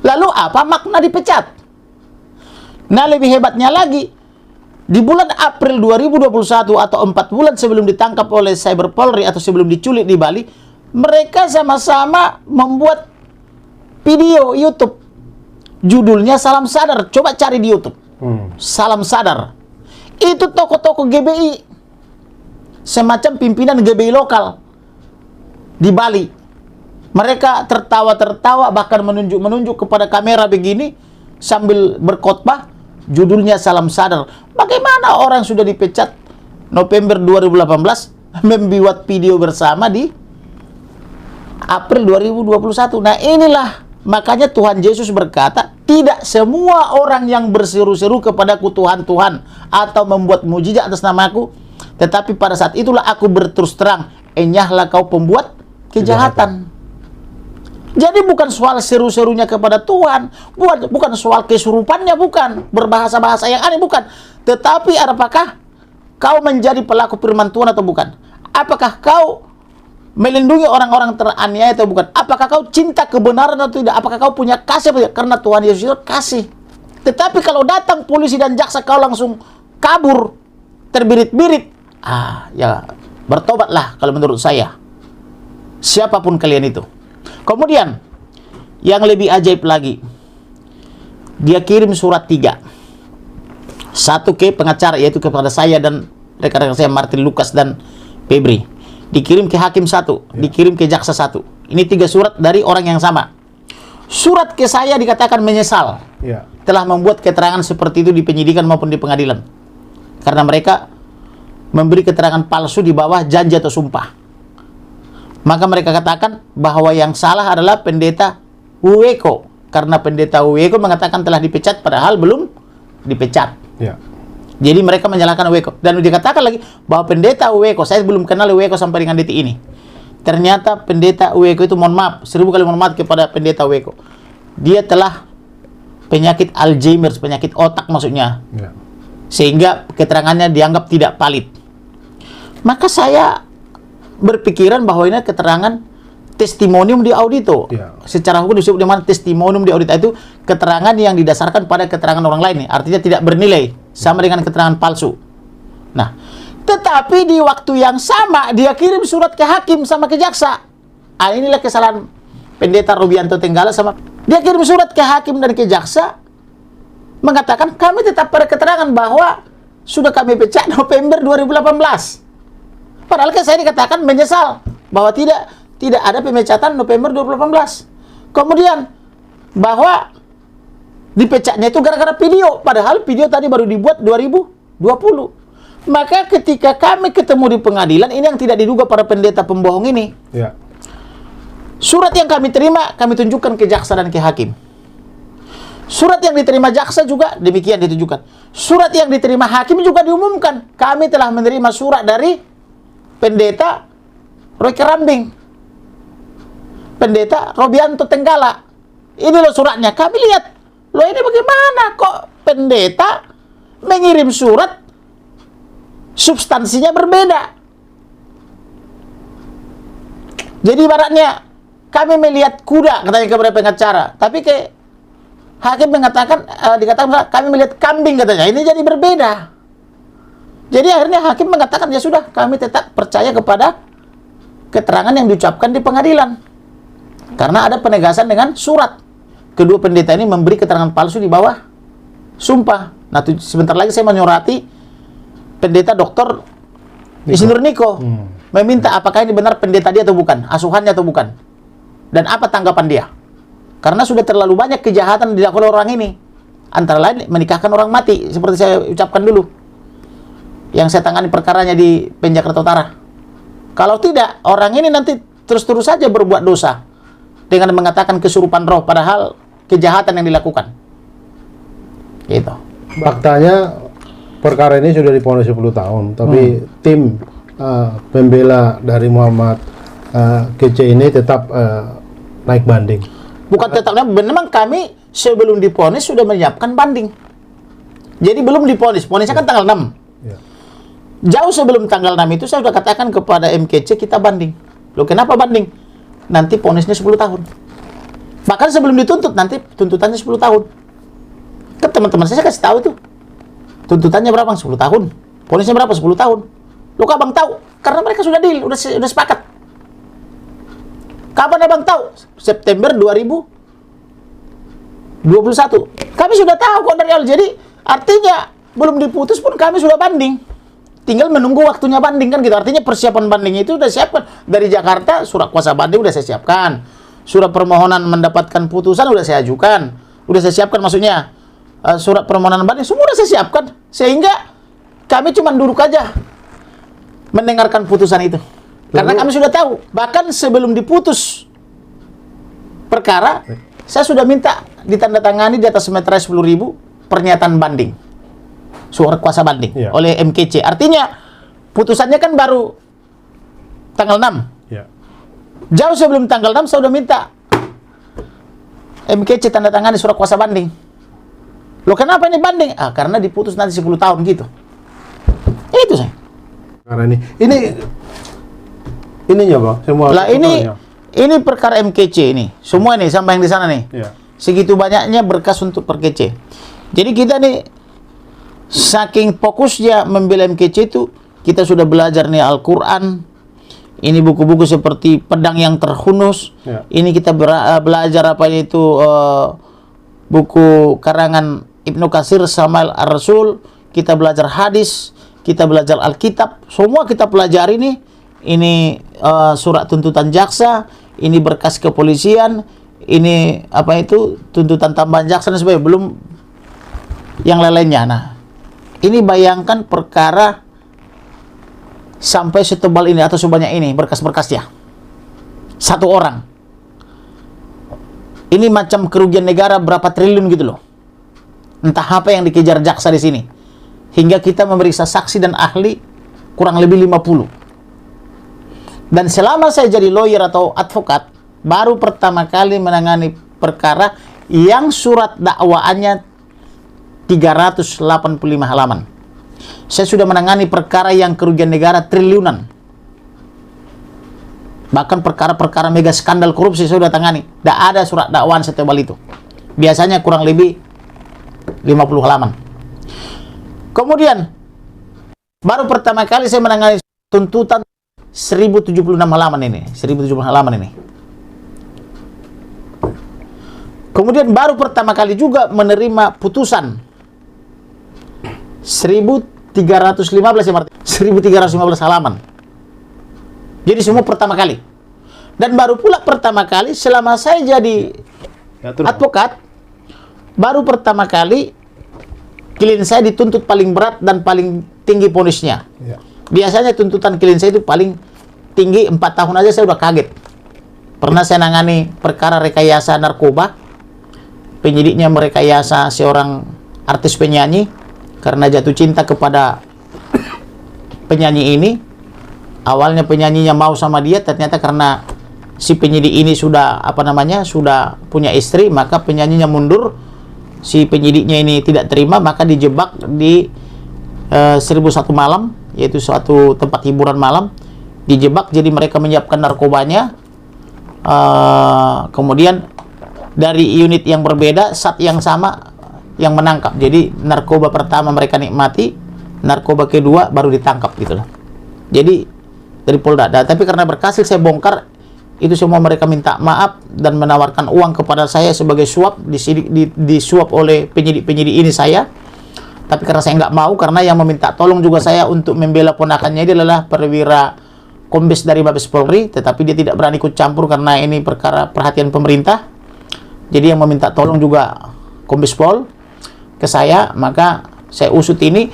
Lalu apa makna dipecat? Nah, lebih hebatnya lagi, di bulan April 2021 atau 4 bulan sebelum ditangkap oleh Cyber Polri atau sebelum diculik di Bali, mereka sama-sama membuat video YouTube. Judulnya Salam Sadar. Coba cari di YouTube. Salam Sadar. Itu tokoh-tokoh GBI. Semacam pimpinan GBI lokal di Bali. Mereka tertawa-tertawa, bahkan menunjuk-menunjuk kepada kamera begini sambil berkhotbah. Judulnya Salam Sadar. Bagaimana orang sudah dipecat November 2018 membuat video bersama di April 2021. Nah, inilah makanya Tuhan Yesus berkata, tidak semua orang yang berseru-seru kepadaku Tuhan, Tuhan, atau membuat mujizat atas namaku, tetapi pada saat itulah aku berterus terang, enyahlah kau pembuat kejahatan. Jadi bukan soal seru-serunya kepada Tuhan, bukan soal kesurupannya, bukan berbahasa-bahasa yang aneh, bukan. Tetapi apakah kau menjadi pelaku firman Tuhan atau bukan? Apakah kau melindungi orang-orang teraniaya atau bukan? Apakah kau cinta kebenaran atau tidak? Apakah kau punya kasih atau tidak? Karena Tuhan Yesus itu kasih. Tetapi kalau datang polisi dan jaksa kau langsung kabur, terbirit-birit, ya bertobatlah kalau menurut saya. Siapapun kalian itu. Kemudian, yang lebih ajaib lagi, dia kirim surat 3. Satu ke pengacara, yaitu kepada saya dan rekan-rekan saya Martin Lucas dan Febri. Dikirim ke hakim 1, dikirim ke jaksa 1. Ini 3 surat dari orang yang sama. Surat ke saya dikatakan menyesal telah membuat keterangan seperti itu di penyidikan maupun di pengadilan. Karena mereka memberi keterangan palsu di bawah janji atau sumpah. Maka mereka katakan bahwa yang salah adalah pendeta Uweko. Karena pendeta Uweko mengatakan telah dipecat padahal belum dipecat. Jadi mereka menyalahkan Uweko. Dan dikatakan lagi bahwa pendeta Uweko, saya belum kenal Uweko sampai dengan detik ini. Ternyata pendeta Uweko itu, mohon maaf, 1000 kali mohon maaf kepada pendeta Uweko. Dia telah penyakit Alzheimer, penyakit otak maksudnya. Sehingga keterangannya dianggap tidak valid. Maka saya berpikiran bahwa ini keterangan testimonium di audito. Secara hukum disebut dengan testimonium di audito, itu keterangan yang didasarkan pada keterangan orang lain. Artinya tidak bernilai, sama dengan keterangan palsu. Nah, tetapi di waktu yang sama dia kirim surat ke hakim sama ke jaksa. Inilah kesalahan pendeta Rubianto Tenggala sama. Dia kirim surat ke hakim dan ke jaksa mengatakan kami tetap pada keterangan bahwa sudah kami pecat November 2018. Padahal kan saya dikatakan menyesal bahwa tidak ada pemecatan November 2018. Kemudian bahwa dipecatnya itu gara-gara video, padahal video tadi baru dibuat 2020. Maka ketika kami ketemu di pengadilan, ini yang tidak diduga para pendeta pembohong ini. Surat yang kami terima, kami tunjukkan ke jaksa dan ke hakim. Surat yang diterima jaksa juga demikian ditujukan. Surat yang diterima hakim juga diumumkan. Kami telah menerima surat dari pendeta Roy Kerambing, pendeta Robianto Tenggala. Ini loh suratnya. Kami lihat, loh ini bagaimana kok pendeta mengirim surat substansinya berbeda. Jadi ibaratnya kami melihat kuda katanya kepada pengacara, tapi hakim mengatakan dikatakan kami melihat kambing katanya. Ini jadi berbeda. Jadi akhirnya hakim mengatakan ya sudah, kami tetap percaya kepada keterangan yang diucapkan di pengadilan. Karena ada penegasan dengan surat. Kedua pendeta ini memberi keterangan palsu di bawah sumpah. Nah, sebentar lagi saya menyurati pendeta Dr. Isinur Niko meminta apakah ini benar pendeta dia atau bukan, asuhannya atau bukan, dan apa tanggapan dia. Karena sudah terlalu banyak kejahatan yang dilakukan orang ini, antara lain menikahkan orang mati, seperti saya ucapkan dulu, yang saya tangani perkaranya di Jakarta Utara. Kalau tidak, orang ini nanti terus-terus saja berbuat dosa dengan mengatakan kesurupan roh, padahal kejahatan yang dilakukan. Gitu. Faktanya perkara ini sudah diponis 10 tahun, tapi tim pembela dari Muhammad Kece ini tetap naik banding. Bukan tetapnya, memang kami sebelum diponis sudah menyiapkan banding. Jadi belum diponis, ponisnya kan tanggal 6. Ya. Jauh sebelum tanggal 6 itu saya sudah katakan kepada MKC kita banding. Loh kenapa banding? Nanti ponisnya 10 tahun. Bahkan sebelum dituntut, nanti tuntutannya 10 tahun. Ke teman-teman saya kasih tahu tuh. Tuntutannya berapa? 10 tahun. Ponisnya berapa? 10 tahun. Loh abang tahu? Karena mereka sudah deal, udah sepakat. Kapan abang tahu? September 2021. Kami sudah tahu kok dari awal. Jadi artinya belum diputus pun kami sudah banding. Tinggal menunggu waktunya banding kan gitu. Artinya persiapan banding itu sudah siapkan. Dari Jakarta surat kuasa banding sudah saya siapkan. Surat permohonan mendapatkan putusan sudah saya ajukan. Sudah saya siapkan maksudnya. Surat permohonan banding semua sudah saya siapkan. Sehingga kami cuma duduk aja mendengarkan putusan itu. Karena kami sudah tahu. Bahkan sebelum diputus perkara, saya sudah minta ditandatangani di atas meterai 10.000 pernyataan banding. Surat kuasa banding oleh MKC. Artinya putusannya kan baru tanggal 6. Ya. Jauh sebelum tanggal 6 saya sudah minta MKC tanda tangani surat kuasa banding. Loh kenapa ini banding? Karena diputus nanti 10 tahun gitu. Itu saya. Karena ininya Bang, semua. Lah ini perkara MKC ini. Semua ini sampai yang di sana nih. Ya. Segitu banyaknya berkas untuk MKC. Jadi kita nih saking fokusnya membela MKC itu, kita sudah belajar nih Al-Quran. Ini buku-buku seperti Pedang yang Terhunus. Ya. Ini kita belajar apa itu buku karangan Ibnu Katsir Samail Ar-Rasul. Kita belajar hadis, kita belajar Alkitab. Semua kita pelajari nih. Ini surat tuntutan jaksa, ini berkas kepolisian, ini apa itu tuntutan tambahan jaksa dan sebagainya, belum yang lainnya. Nah, ini bayangkan perkara sampai setebal ini atau sebanyak ini berkas-berkasnya. Satu orang. Ini macam kerugian negara berapa triliun gitu loh. Entah apa yang dikejar jaksa di sini. Hingga kita memeriksa saksi dan ahli kurang lebih 50. Dan selama saya jadi lawyer atau advokat, baru pertama kali menangani perkara yang surat dakwaannya 385 halaman. Saya sudah menangani perkara yang kerugian negara triliunan. Bahkan perkara-perkara mega skandal korupsi saya sudah tangani. Tidak ada surat dakwaan setebal itu. Biasanya kurang lebih 50 halaman. Kemudian, baru pertama kali saya menangani tuntutan 1076 halaman ini. 1076 halaman ini. Kemudian baru pertama kali juga menerima putusan 1315 ya Martin. 1315 halaman. Jadi semua pertama kali. Dan baru pula pertama kali selama saya jadi advokat, baru pertama kali klien saya dituntut paling berat dan paling tinggi vonisnya. Ya. Biasanya tuntutan klien saya itu paling tinggi 4 tahun aja saya udah kaget. Pernah saya nangani perkara rekayasa narkoba, penyidiknya merekayasa seorang artis penyanyi karena jatuh cinta kepada penyanyi ini. Awalnya penyanyinya mau sama dia, ternyata karena si penyidik ini sudah sudah punya istri, maka penyanyinya mundur. Si penyidiknya ini tidak terima, maka dijebak di 1001 malam, yaitu suatu tempat hiburan malam. Dijebak, jadi mereka menyiapkan narkobanya. Kemudian dari unit yang berbeda, saat yang sama yang menangkap. Jadi narkoba pertama mereka nikmati, narkoba kedua baru ditangkap gitu loh. Jadi dari Polda. Tapi karena berhasil saya bongkar, itu semua mereka minta maaf dan menawarkan uang kepada saya sebagai suap, disuap oleh penyidik-penyidik ini saya. Tapi karena saya nggak mau, karena yang meminta tolong juga saya untuk membela ponakannya, dia adalah perwira kombes dari Mabes Polri, tetapi dia tidak berani ikut campur karena ini perkara perhatian pemerintah. Jadi yang meminta tolong juga Kombes Pol ke saya, maka saya usut ini.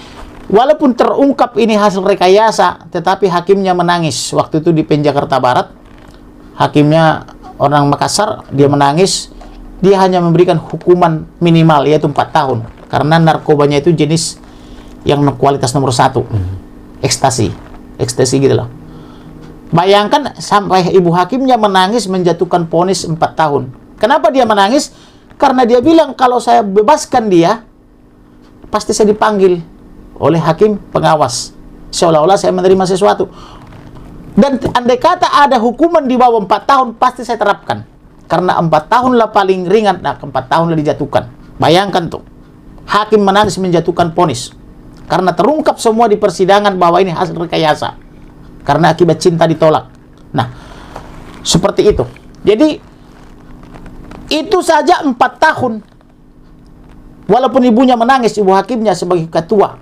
Walaupun terungkap ini hasil rekayasa, tetapi hakimnya menangis. Waktu itu di Jakarta Barat, hakimnya orang Makassar, dia menangis. Dia hanya memberikan hukuman minimal, yaitu 4 tahun. Karena narkobanya itu jenis yang kualitas nomor 1. Ekstasi gitu loh. Bayangkan sampai ibu hakimnya menangis menjatuhkan vonis 4 tahun. Kenapa dia menangis? Karena dia bilang kalau saya bebaskan dia, pasti saya dipanggil oleh hakim pengawas. Seolah-olah saya menerima sesuatu. Dan andai kata ada hukuman di bawah 4 tahun, pasti saya terapkan. Karena 4 tahun lah paling ringan, 4 tahun lah dijatuhkan. Bayangkan tuh. Hakim menangis menjatuhkan vonis. Karena terungkap semua di persidangan bahwa ini hasil rekayasa. Karena akibat cinta ditolak. Nah, seperti itu. Jadi, itu saja 4 tahun. Walaupun ibunya menangis, ibu hakimnya sebagai ketua.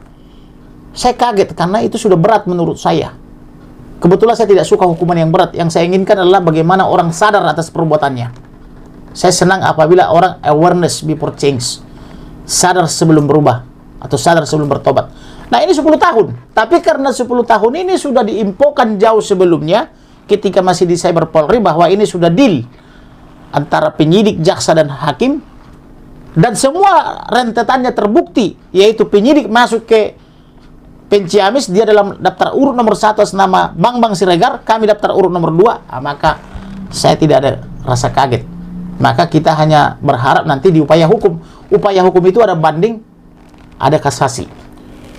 Saya kaget karena itu sudah berat menurut saya. Kebetulan saya tidak suka hukuman yang berat. Yang saya inginkan adalah bagaimana orang sadar atas perbuatannya. Saya senang apabila orang awareness before change. Sadar sebelum berubah. Atau sadar sebelum bertobat. Nah ini 10 tahun. Tapi karena 10 tahun ini sudah diinfokan jauh sebelumnya. Ketika masih di Cyber Polri bahwa ini sudah deal. Antara penyidik, jaksa, dan hakim. Dan semua rentetannya terbukti. Yaitu penyidik masuk ke Penciamis, dia dalam daftar urut nomor 1 atas nama Bang Siregar, kami daftar urut nomor 2, maka saya tidak ada rasa kaget. Maka kita hanya berharap nanti di upaya hukum. Upaya hukum itu ada banding, ada kasasi.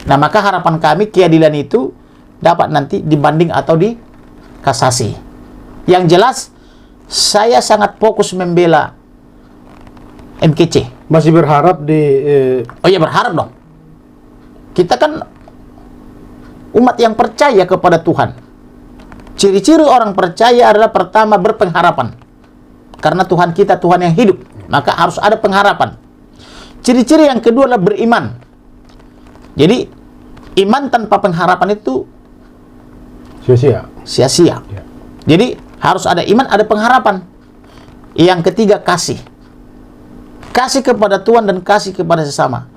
Nah, maka harapan kami keadilan itu dapat nanti dibanding atau di kasasi. Yang jelas, saya sangat fokus membela MKC. Masih berharap di... Oh iya, berharap dong. Kita kan umat yang percaya kepada Tuhan. Ciri-ciri orang percaya adalah pertama berpengharapan. Karena Tuhan kita Tuhan yang hidup, maka harus ada pengharapan. Ciri-ciri yang kedua adalah beriman. Jadi iman tanpa pengharapan itu sia-sia. Ya. Jadi harus ada iman, ada pengharapan. Yang ketiga kasih. Kasih kepada Tuhan dan kasih kepada sesama.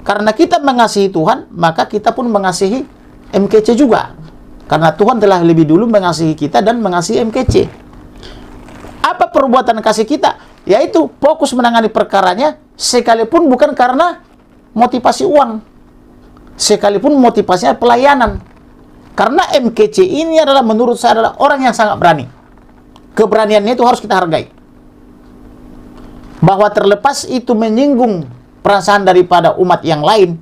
Karena kita mengasihi Tuhan, maka kita pun mengasihi MKC juga. Karena Tuhan telah lebih dulu mengasihi kita dan mengasihi MKC. Apa perbuatan kasih kita? Yaitu fokus menangani perkaranya, sekalipun bukan karena motivasi uang. Sekalipun motivasinya pelayanan. Karena MKC ini adalah menurut saya adalah orang yang sangat berani. Keberaniannya itu harus kita hargai. Bahwa terlepas itu menyinggung perasaan daripada umat yang lain,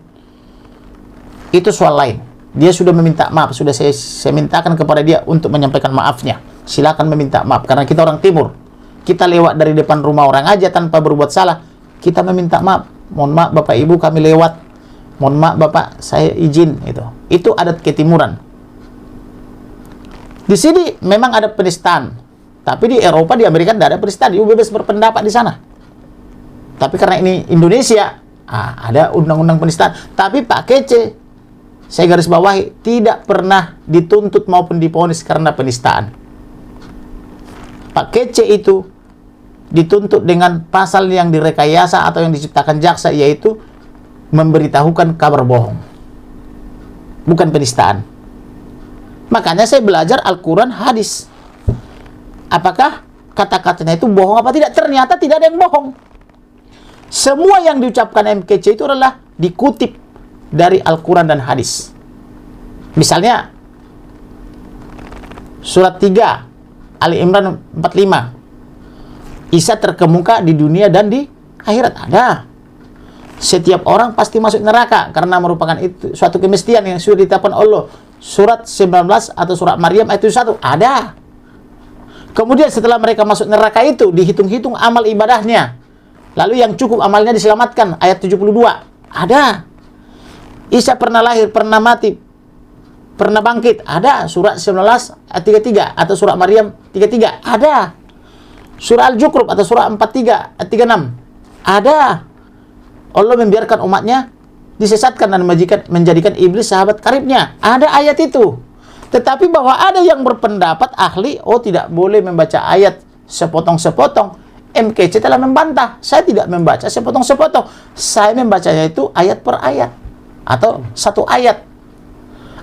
itu soal lain. Dia sudah meminta maaf, sudah saya mintakan kepada dia untuk menyampaikan maafnya. Silakan meminta maaf, karena kita orang timur. Kita lewat dari depan rumah orang aja tanpa berbuat salah, kita meminta maaf. Mohon maaf Bapak Ibu, kami lewat. Mohon maaf Bapak, saya izin. Itu adat ketimuran. Di sini memang ada penistaan, tapi di Eropa, di Amerika tidak ada penistaan. Dia bebas berpendapat di sana. Tapi karena ini Indonesia, ada undang-undang penistaan. Tapi Pak Kece, saya garis bawahi, tidak pernah dituntut maupun divonis karena penistaan. Pak Kece itu dituntut dengan pasal yang direkayasa atau yang diciptakan jaksa, yaitu memberitahukan kabar bohong. Bukan penistaan. Makanya saya belajar Al-Quran, hadis. Apakah kata-katanya itu bohong apa tidak? Ternyata tidak ada yang bohong. Semua yang diucapkan MKC itu adalah dikutip dari Al-Quran dan hadis. Misalnya surat 3 Ali Imran 45, Isa terkemuka di dunia dan di akhirat. Ada. Setiap orang pasti masuk neraka karena merupakan itu suatu kemestian yang sudah ditetapkan Allah. Surat 19 atau surat Maryam ayat 1 ada. Kemudian setelah mereka masuk neraka itu dihitung-hitung amal ibadahnya. Lalu yang cukup amalnya diselamatkan, ayat 72. Ada. Isa pernah lahir, pernah mati, pernah bangkit. Ada. Surat 19 ayat 33 atau surat Maryam 33. Ada. Surah Al-Zukhruf atau surah 43 ayat 36. Ada. Allah membiarkan umatnya disesatkan dan menjadikan iblis sahabat karibnya. Ada ayat itu. Tetapi bahwa ada yang berpendapat ahli, tidak boleh membaca ayat sepotong-sepotong. MKC telah membantah. Saya tidak membaca sepotong-sepotong. Saya membacanya itu ayat per ayat. Atau satu ayat.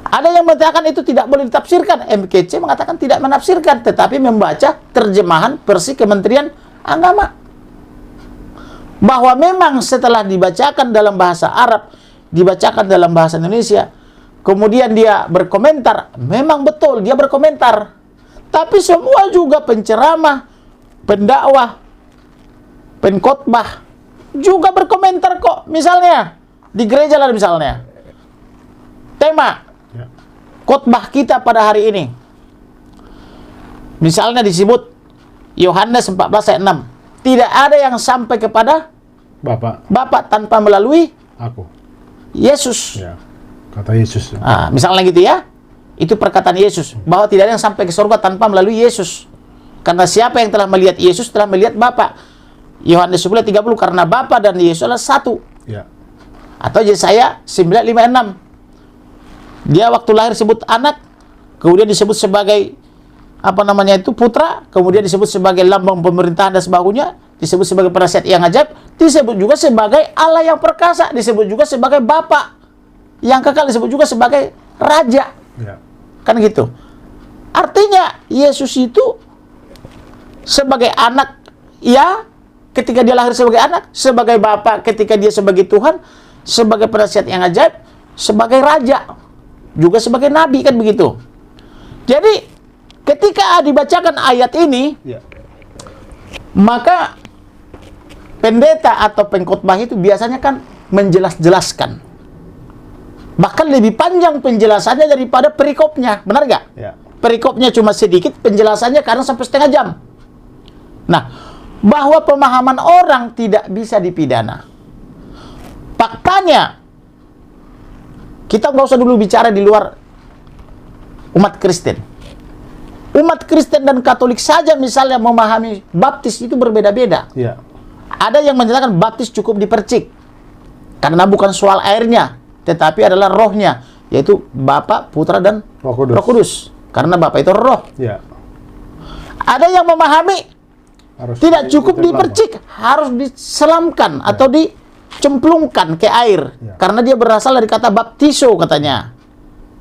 Ada yang mengatakan itu tidak boleh ditafsirkan. MKC mengatakan tidak menafsirkan. Tetapi membaca terjemahan versi Kementerian Agama. Bahwa memang setelah dibacakan dalam bahasa Arab, dibacakan dalam bahasa Indonesia, kemudian dia berkomentar, memang betul dia berkomentar. Tapi semua juga penceramah, pendakwah, pengkhotbah juga berkomentar kok. Misalnya di gereja lah misalnya. Tema khotbah kita pada hari ini. Misalnya disebut Yohanes 14 ayat 6. Tidak ada yang sampai kepada Bapa tanpa melalui aku. Yesus. Ya, kata Yesus. Misalnya gitu ya. Itu perkataan Yesus. Bahwa tidak ada yang sampai ke surga tanpa melalui Yesus. Karena siapa yang telah melihat Yesus telah melihat Bapa. Yohanes 11:30. Karena Bapa dan Yesus adalah satu. Ya. Atau Yesaya 9:5-6. Dia waktu lahir disebut anak. Kemudian disebut sebagai putra, kemudian disebut sebagai lambang pemerintahan dan sebagainya, disebut sebagai penasihat yang ajaib, disebut juga sebagai Allah yang perkasa, disebut juga sebagai Bapa yang kekal, disebut juga sebagai Raja. Ya. Kan gitu. Artinya Yesus itu sebagai anak, ya, ketika dia lahir sebagai anak, sebagai Bapa ketika dia sebagai Tuhan, sebagai penasihat yang ajaib, sebagai Raja, juga sebagai Nabi, kan begitu. Jadi ketika dibacakan ayat ini, maka pendeta atau pengkhotbah itu biasanya kan menjelaskan. Bahkan lebih panjang penjelasannya daripada perikopnya. Benar nggak? Ya. Perikopnya cuma sedikit, penjelasannya kadang sampai setengah jam. Nah, bahwa pemahaman orang tidak bisa dipidana. Faktanya, kita nggak usah dulu bicara di luar umat Kristen. Umat Kristen dan Katolik saja misalnya memahami baptis itu berbeda-beda. Ya. Ada yang menyatakan baptis cukup dipercik. Karena bukan soal airnya, tetapi adalah rohnya. Yaitu Bapa, Putra, dan Roh Kudus. Karena Bapa itu roh. Ya. Ada yang memahami tidak cukup dipercik, harus diselamkan atau dicemplungkan ke air. Ya. Karena dia berasal dari kata baptiso katanya.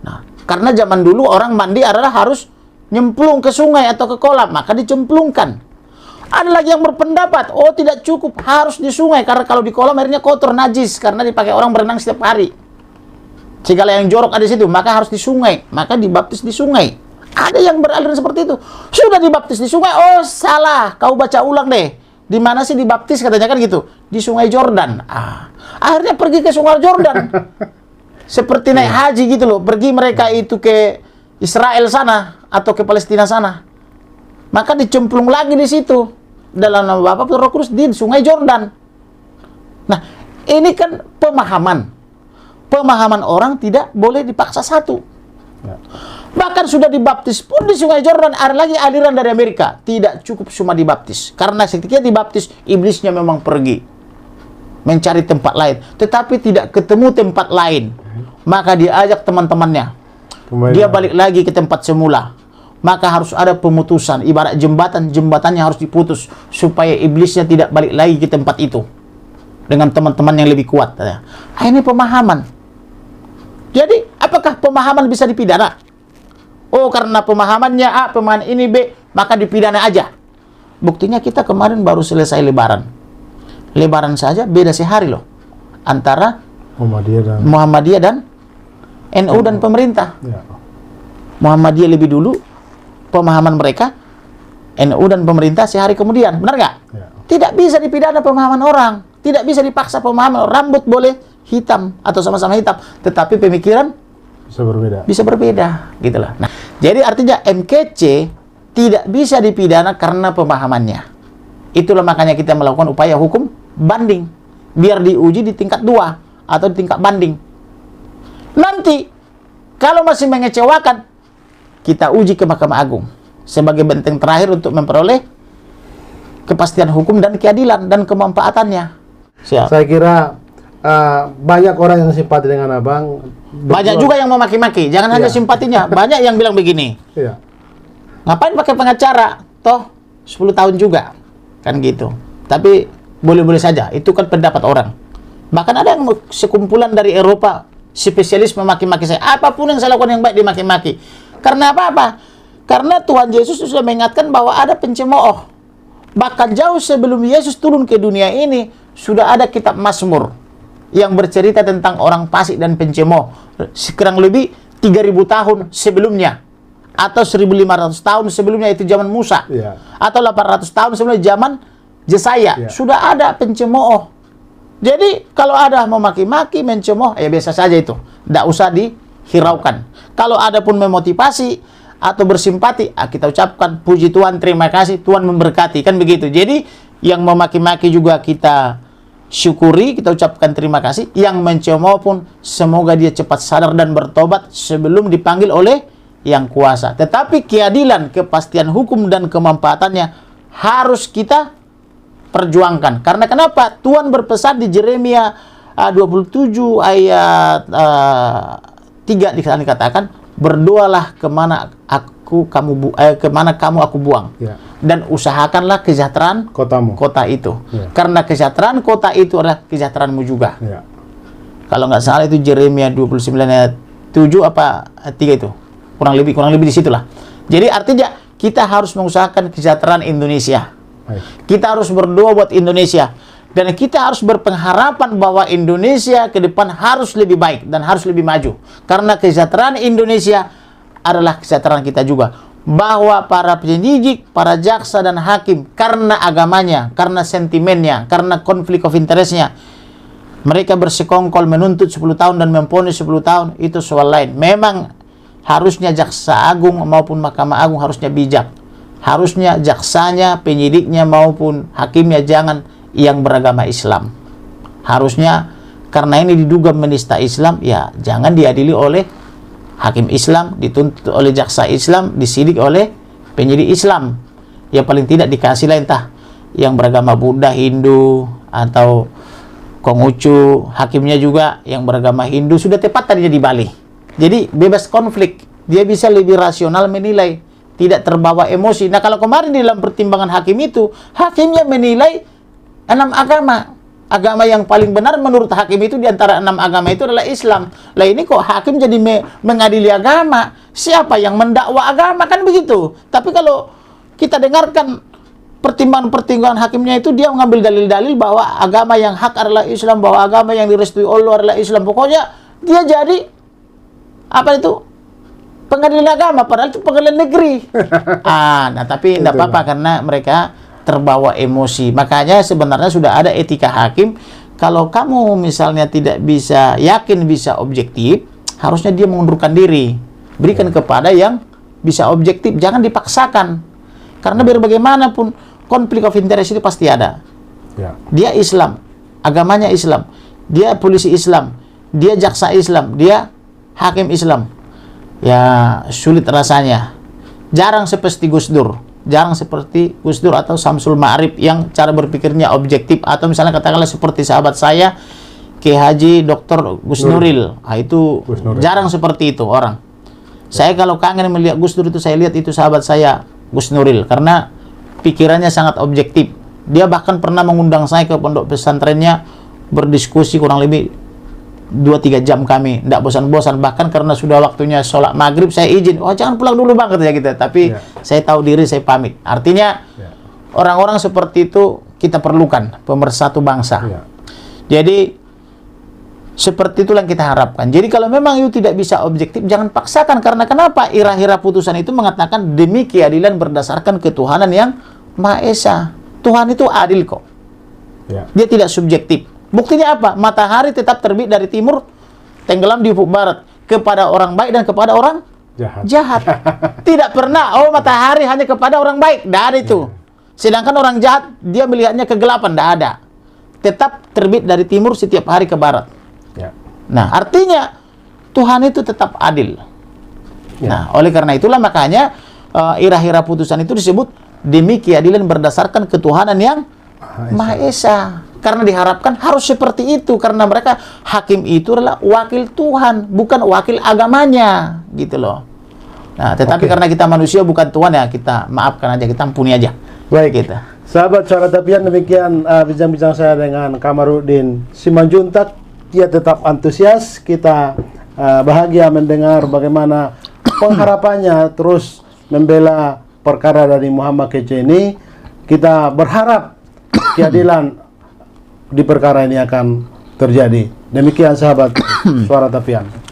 Nah, karena zaman dulu orang mandi adalah harus nyemplung ke sungai atau ke kolam, maka dicemplungkan. Ada lagi yang berpendapat, tidak cukup, harus di sungai, karena kalau di kolam airnya kotor, najis, karena dipakai orang berenang setiap hari. Segala yang jorok ada di situ, maka harus di sungai, maka dibaptis di sungai. Ada yang beraliran seperti itu. Sudah dibaptis di sungai, salah, kau baca ulang deh. Di mana sih dibaptis katanya kan gitu? Di Sungai Jordan. Akhirnya pergi ke Sungai Jordan. Seperti naik haji gitu loh, pergi mereka itu ke Israel sana atau ke Palestina sana, maka dicemplung lagi di situ dalam nama Bapa, Putra, Roh Kudus di Sungai Jordan. Nah, ini kan pemahaman orang tidak boleh dipaksa satu. Ya. Bahkan sudah dibaptis pun di Sungai Jordan, ada lagi aliran dari Amerika, tidak cukup cuma dibaptis, karena ketika dibaptis iblisnya memang pergi mencari tempat lain, tetapi tidak ketemu tempat lain, maka dia ajak teman-temannya. Dia balik lagi ke tempat semula. Maka harus ada pemutusan. Ibarat jembatannya harus diputus supaya iblisnya tidak balik lagi ke tempat itu dengan teman-teman yang lebih kuat. Ini pemahaman. Jadi, apakah pemahaman bisa dipidana? Karena pemahamannya A, pemahaman ini B, maka dipidana aja. Buktinya kita kemarin baru selesai Lebaran. Lebaran saja beda sehari loh antara Muhammadiyah dan NU dan pemerintah. Ya. Muhammadiyah lebih dulu pemahaman mereka, NU dan pemerintah sehari kemudian, benar nggak? Ya. Tidak bisa dipidana pemahaman orang, tidak bisa dipaksa pemahaman. Rambut boleh hitam atau sama-sama hitam, tetapi pemikiran bisa berbeda, gitulah. Nah, jadi artinya MKC tidak bisa dipidana karena pemahamannya. Itulah makanya kita melakukan upaya hukum banding, biar diuji di tingkat 2 atau di tingkat banding. Nanti kalau masih mengecewakan, kita uji ke Mahkamah Agung sebagai benteng terakhir untuk memperoleh kepastian hukum dan keadilan dan kemanfaatannya. Siap. Saya kira banyak orang yang simpati dengan Abang. Banyak juga yang memaki-maki. Jangan hanya simpatinya. Banyak yang bilang begini. Iya. Ngapain pakai pengacara? Toh 10 tahun juga. Kan gitu. Tapi boleh-boleh saja. Itu kan pendapat orang. Bahkan ada yang sekumpulan dari Eropa spesialis memaki-maki saya. Apapun yang saya lakukan yang baik dimaki-maki. Karena apa-apa? Karena Tuhan Yesus sudah mengingatkan bahwa ada pencemooh. Bahkan jauh sebelum Yesus turun ke dunia ini, sudah ada kitab Mazmur yang bercerita tentang orang fasik dan pencemooh. Kurang lebih 3.000 tahun sebelumnya. Atau 1.500 tahun sebelumnya, itu zaman Musa. Yeah. Atau 800 tahun sebelumnya, zaman Yesaya. Yeah. Sudah ada pencemooh. Jadi kalau ada memaki-maki, mencemooh, ya biasa saja itu. Tidak usah dihiraukan. Kalau ada pun memotivasi atau bersimpati, kita ucapkan puji Tuhan, terima kasih, Tuhan memberkati. Kan begitu. Jadi yang memaki-maki juga kita syukuri, kita ucapkan terima kasih. Yang mencemooh pun semoga dia cepat sadar dan bertobat sebelum dipanggil oleh yang kuasa. Tetapi keadilan, kepastian hukum dan kemanfaatannya harus kita perjuangkan. Karena kenapa? Tuhan berpesan di Yeremia 27 ayat 3 dikatakan, berdoalah kemana kamu aku buang. Ya. Dan usahakanlah kesejahteraan kota itu. Ya. Karena kesejahteraan kota itu adalah kesejahteraanmu juga. Ya. Kalau nggak salah itu Yeremia 29 ayat 7 apa 3 itu. Kurang lebih di situlah. Jadi artinya kita harus mengusahakan kesejahteraan Indonesia. Baik. Kita harus berdoa buat Indonesia. Dan kita harus berpengharapan bahwa Indonesia ke depan harus lebih baik dan harus lebih maju. Karena kesejahteraan Indonesia adalah kesejahteraan kita juga. Bahwa para penyidik, para jaksa dan hakim, karena agamanya, karena sentimennya, karena konflik of interest-nya, mereka bersekongkol menuntut 10 tahun dan memvonis 10 tahun, itu soal lain. Memang harusnya Jaksa Agung maupun Mahkamah Agung harusnya bijak. Harusnya jaksanya, penyidiknya maupun hakimnya jangan yang beragama Islam. Harusnya karena ini diduga menista Islam, ya jangan diadili oleh hakim Islam, dituntut oleh jaksa Islam, disidik oleh penyidik Islam. Ya paling tidak dikasih lah entah yang beragama Buddha, Hindu, atau Konghucu, hakimnya juga yang beragama Hindu, sudah tepat tadinya di Bali. Jadi bebas konflik, dia bisa lebih rasional menilai, tidak terbawa emosi. Nah kalau kemarin di dalam pertimbangan hakim itu, hakimnya menilai 6 agama. Agama yang paling benar menurut hakim itu di antara 6 agama itu adalah Islam. Lah ini kok hakim jadi mengadili agama? Siapa yang mendakwa agama? Kan begitu. Tapi kalau kita dengarkan pertimbangan-pertimbangan hakimnya itu, dia mengambil dalil-dalil bahwa agama yang hak adalah Islam, bahwa agama yang direstui Allah adalah Islam. Pokoknya dia jadi apa itu? Pengadilan agama, padahal itu pengadilan negeri. Nah tapi tidak apa-apa karena mereka terbawa emosi. Makanya sebenarnya sudah ada etika hakim. Kalau kamu misalnya tidak bisa yakin bisa objektif, harusnya dia mengundurkan diri. Berikan kepada yang bisa objektif, jangan dipaksakan. Karena biar bagaimanapun konflik of interest itu pasti ada. Dia Islam, agamanya Islam, dia polisi Islam, dia jaksa Islam, dia hakim Islam. Ya sulit rasanya. Jarang seperti Gus Dur. Jarang seperti Gus Dur atau Samsul Ma'arif yang cara berpikirnya objektif. Atau misalnya katakanlah seperti sahabat saya Kiai Haji Dr. Gus Nuril. Nah, itu jarang seperti itu orang. Saya kalau kangen melihat Gus Dur itu, saya lihat itu sahabat saya Gus Nuril. Karena pikirannya sangat objektif. Dia bahkan pernah mengundang saya ke pondok pesantrennya, berdiskusi kurang lebih 2-3 jam kami, tidak bosan-bosan. Bahkan karena sudah waktunya sholat maghrib, saya izin, jangan pulang dulu bang, katanya gitu. Tapi saya tahu diri, saya pamit. Artinya orang-orang seperti itu kita perlukan, pemersatu bangsa. Ya. Jadi seperti itulah yang kita harapkan. Jadi kalau memang itu tidak bisa objektif, jangan paksakan. Karena kenapa? Irah-irah putusan itu mengatakan demi keadilan berdasarkan ketuhanan yang Maha Esa. Tuhan itu adil kok. Ya. Dia tidak subjektif. Buktinya apa? Matahari tetap terbit dari timur, tenggelam di ufuk barat. Kepada orang baik dan kepada orang jahat. Tidak pernah, oh matahari hanya kepada orang baik. Tidak ada itu. Sedangkan orang jahat, dia melihatnya kegelapan. Tidak ada. Tetap terbit dari timur setiap hari ke barat. Ya. Nah, artinya Tuhan itu tetap adil. Ya. Nah, oleh karena itulah makanya irah-irah putusan itu disebut demi keadilan berdasarkan ketuhanan yang Maha Esa. Karena diharapkan harus seperti itu, karena mereka hakim itu adalah wakil Tuhan, bukan wakil agamanya, gitu loh. Nah, tetapi karena kita manusia bukan Tuhan, ya kita maafkan aja, kita ampuni aja. Baik, Gitu. sahabat Suara Tapian, demikian bincang-bincang saya dengan Kamarudin Simanjuntak. Dia tetap antusias, kita bahagia mendengar bagaimana pengharapannya terus membela perkara dari Muhammad Kece ini. Kita berharap keadilan di perkara ini akan terjadi. Demikian sahabat Suara Tapian.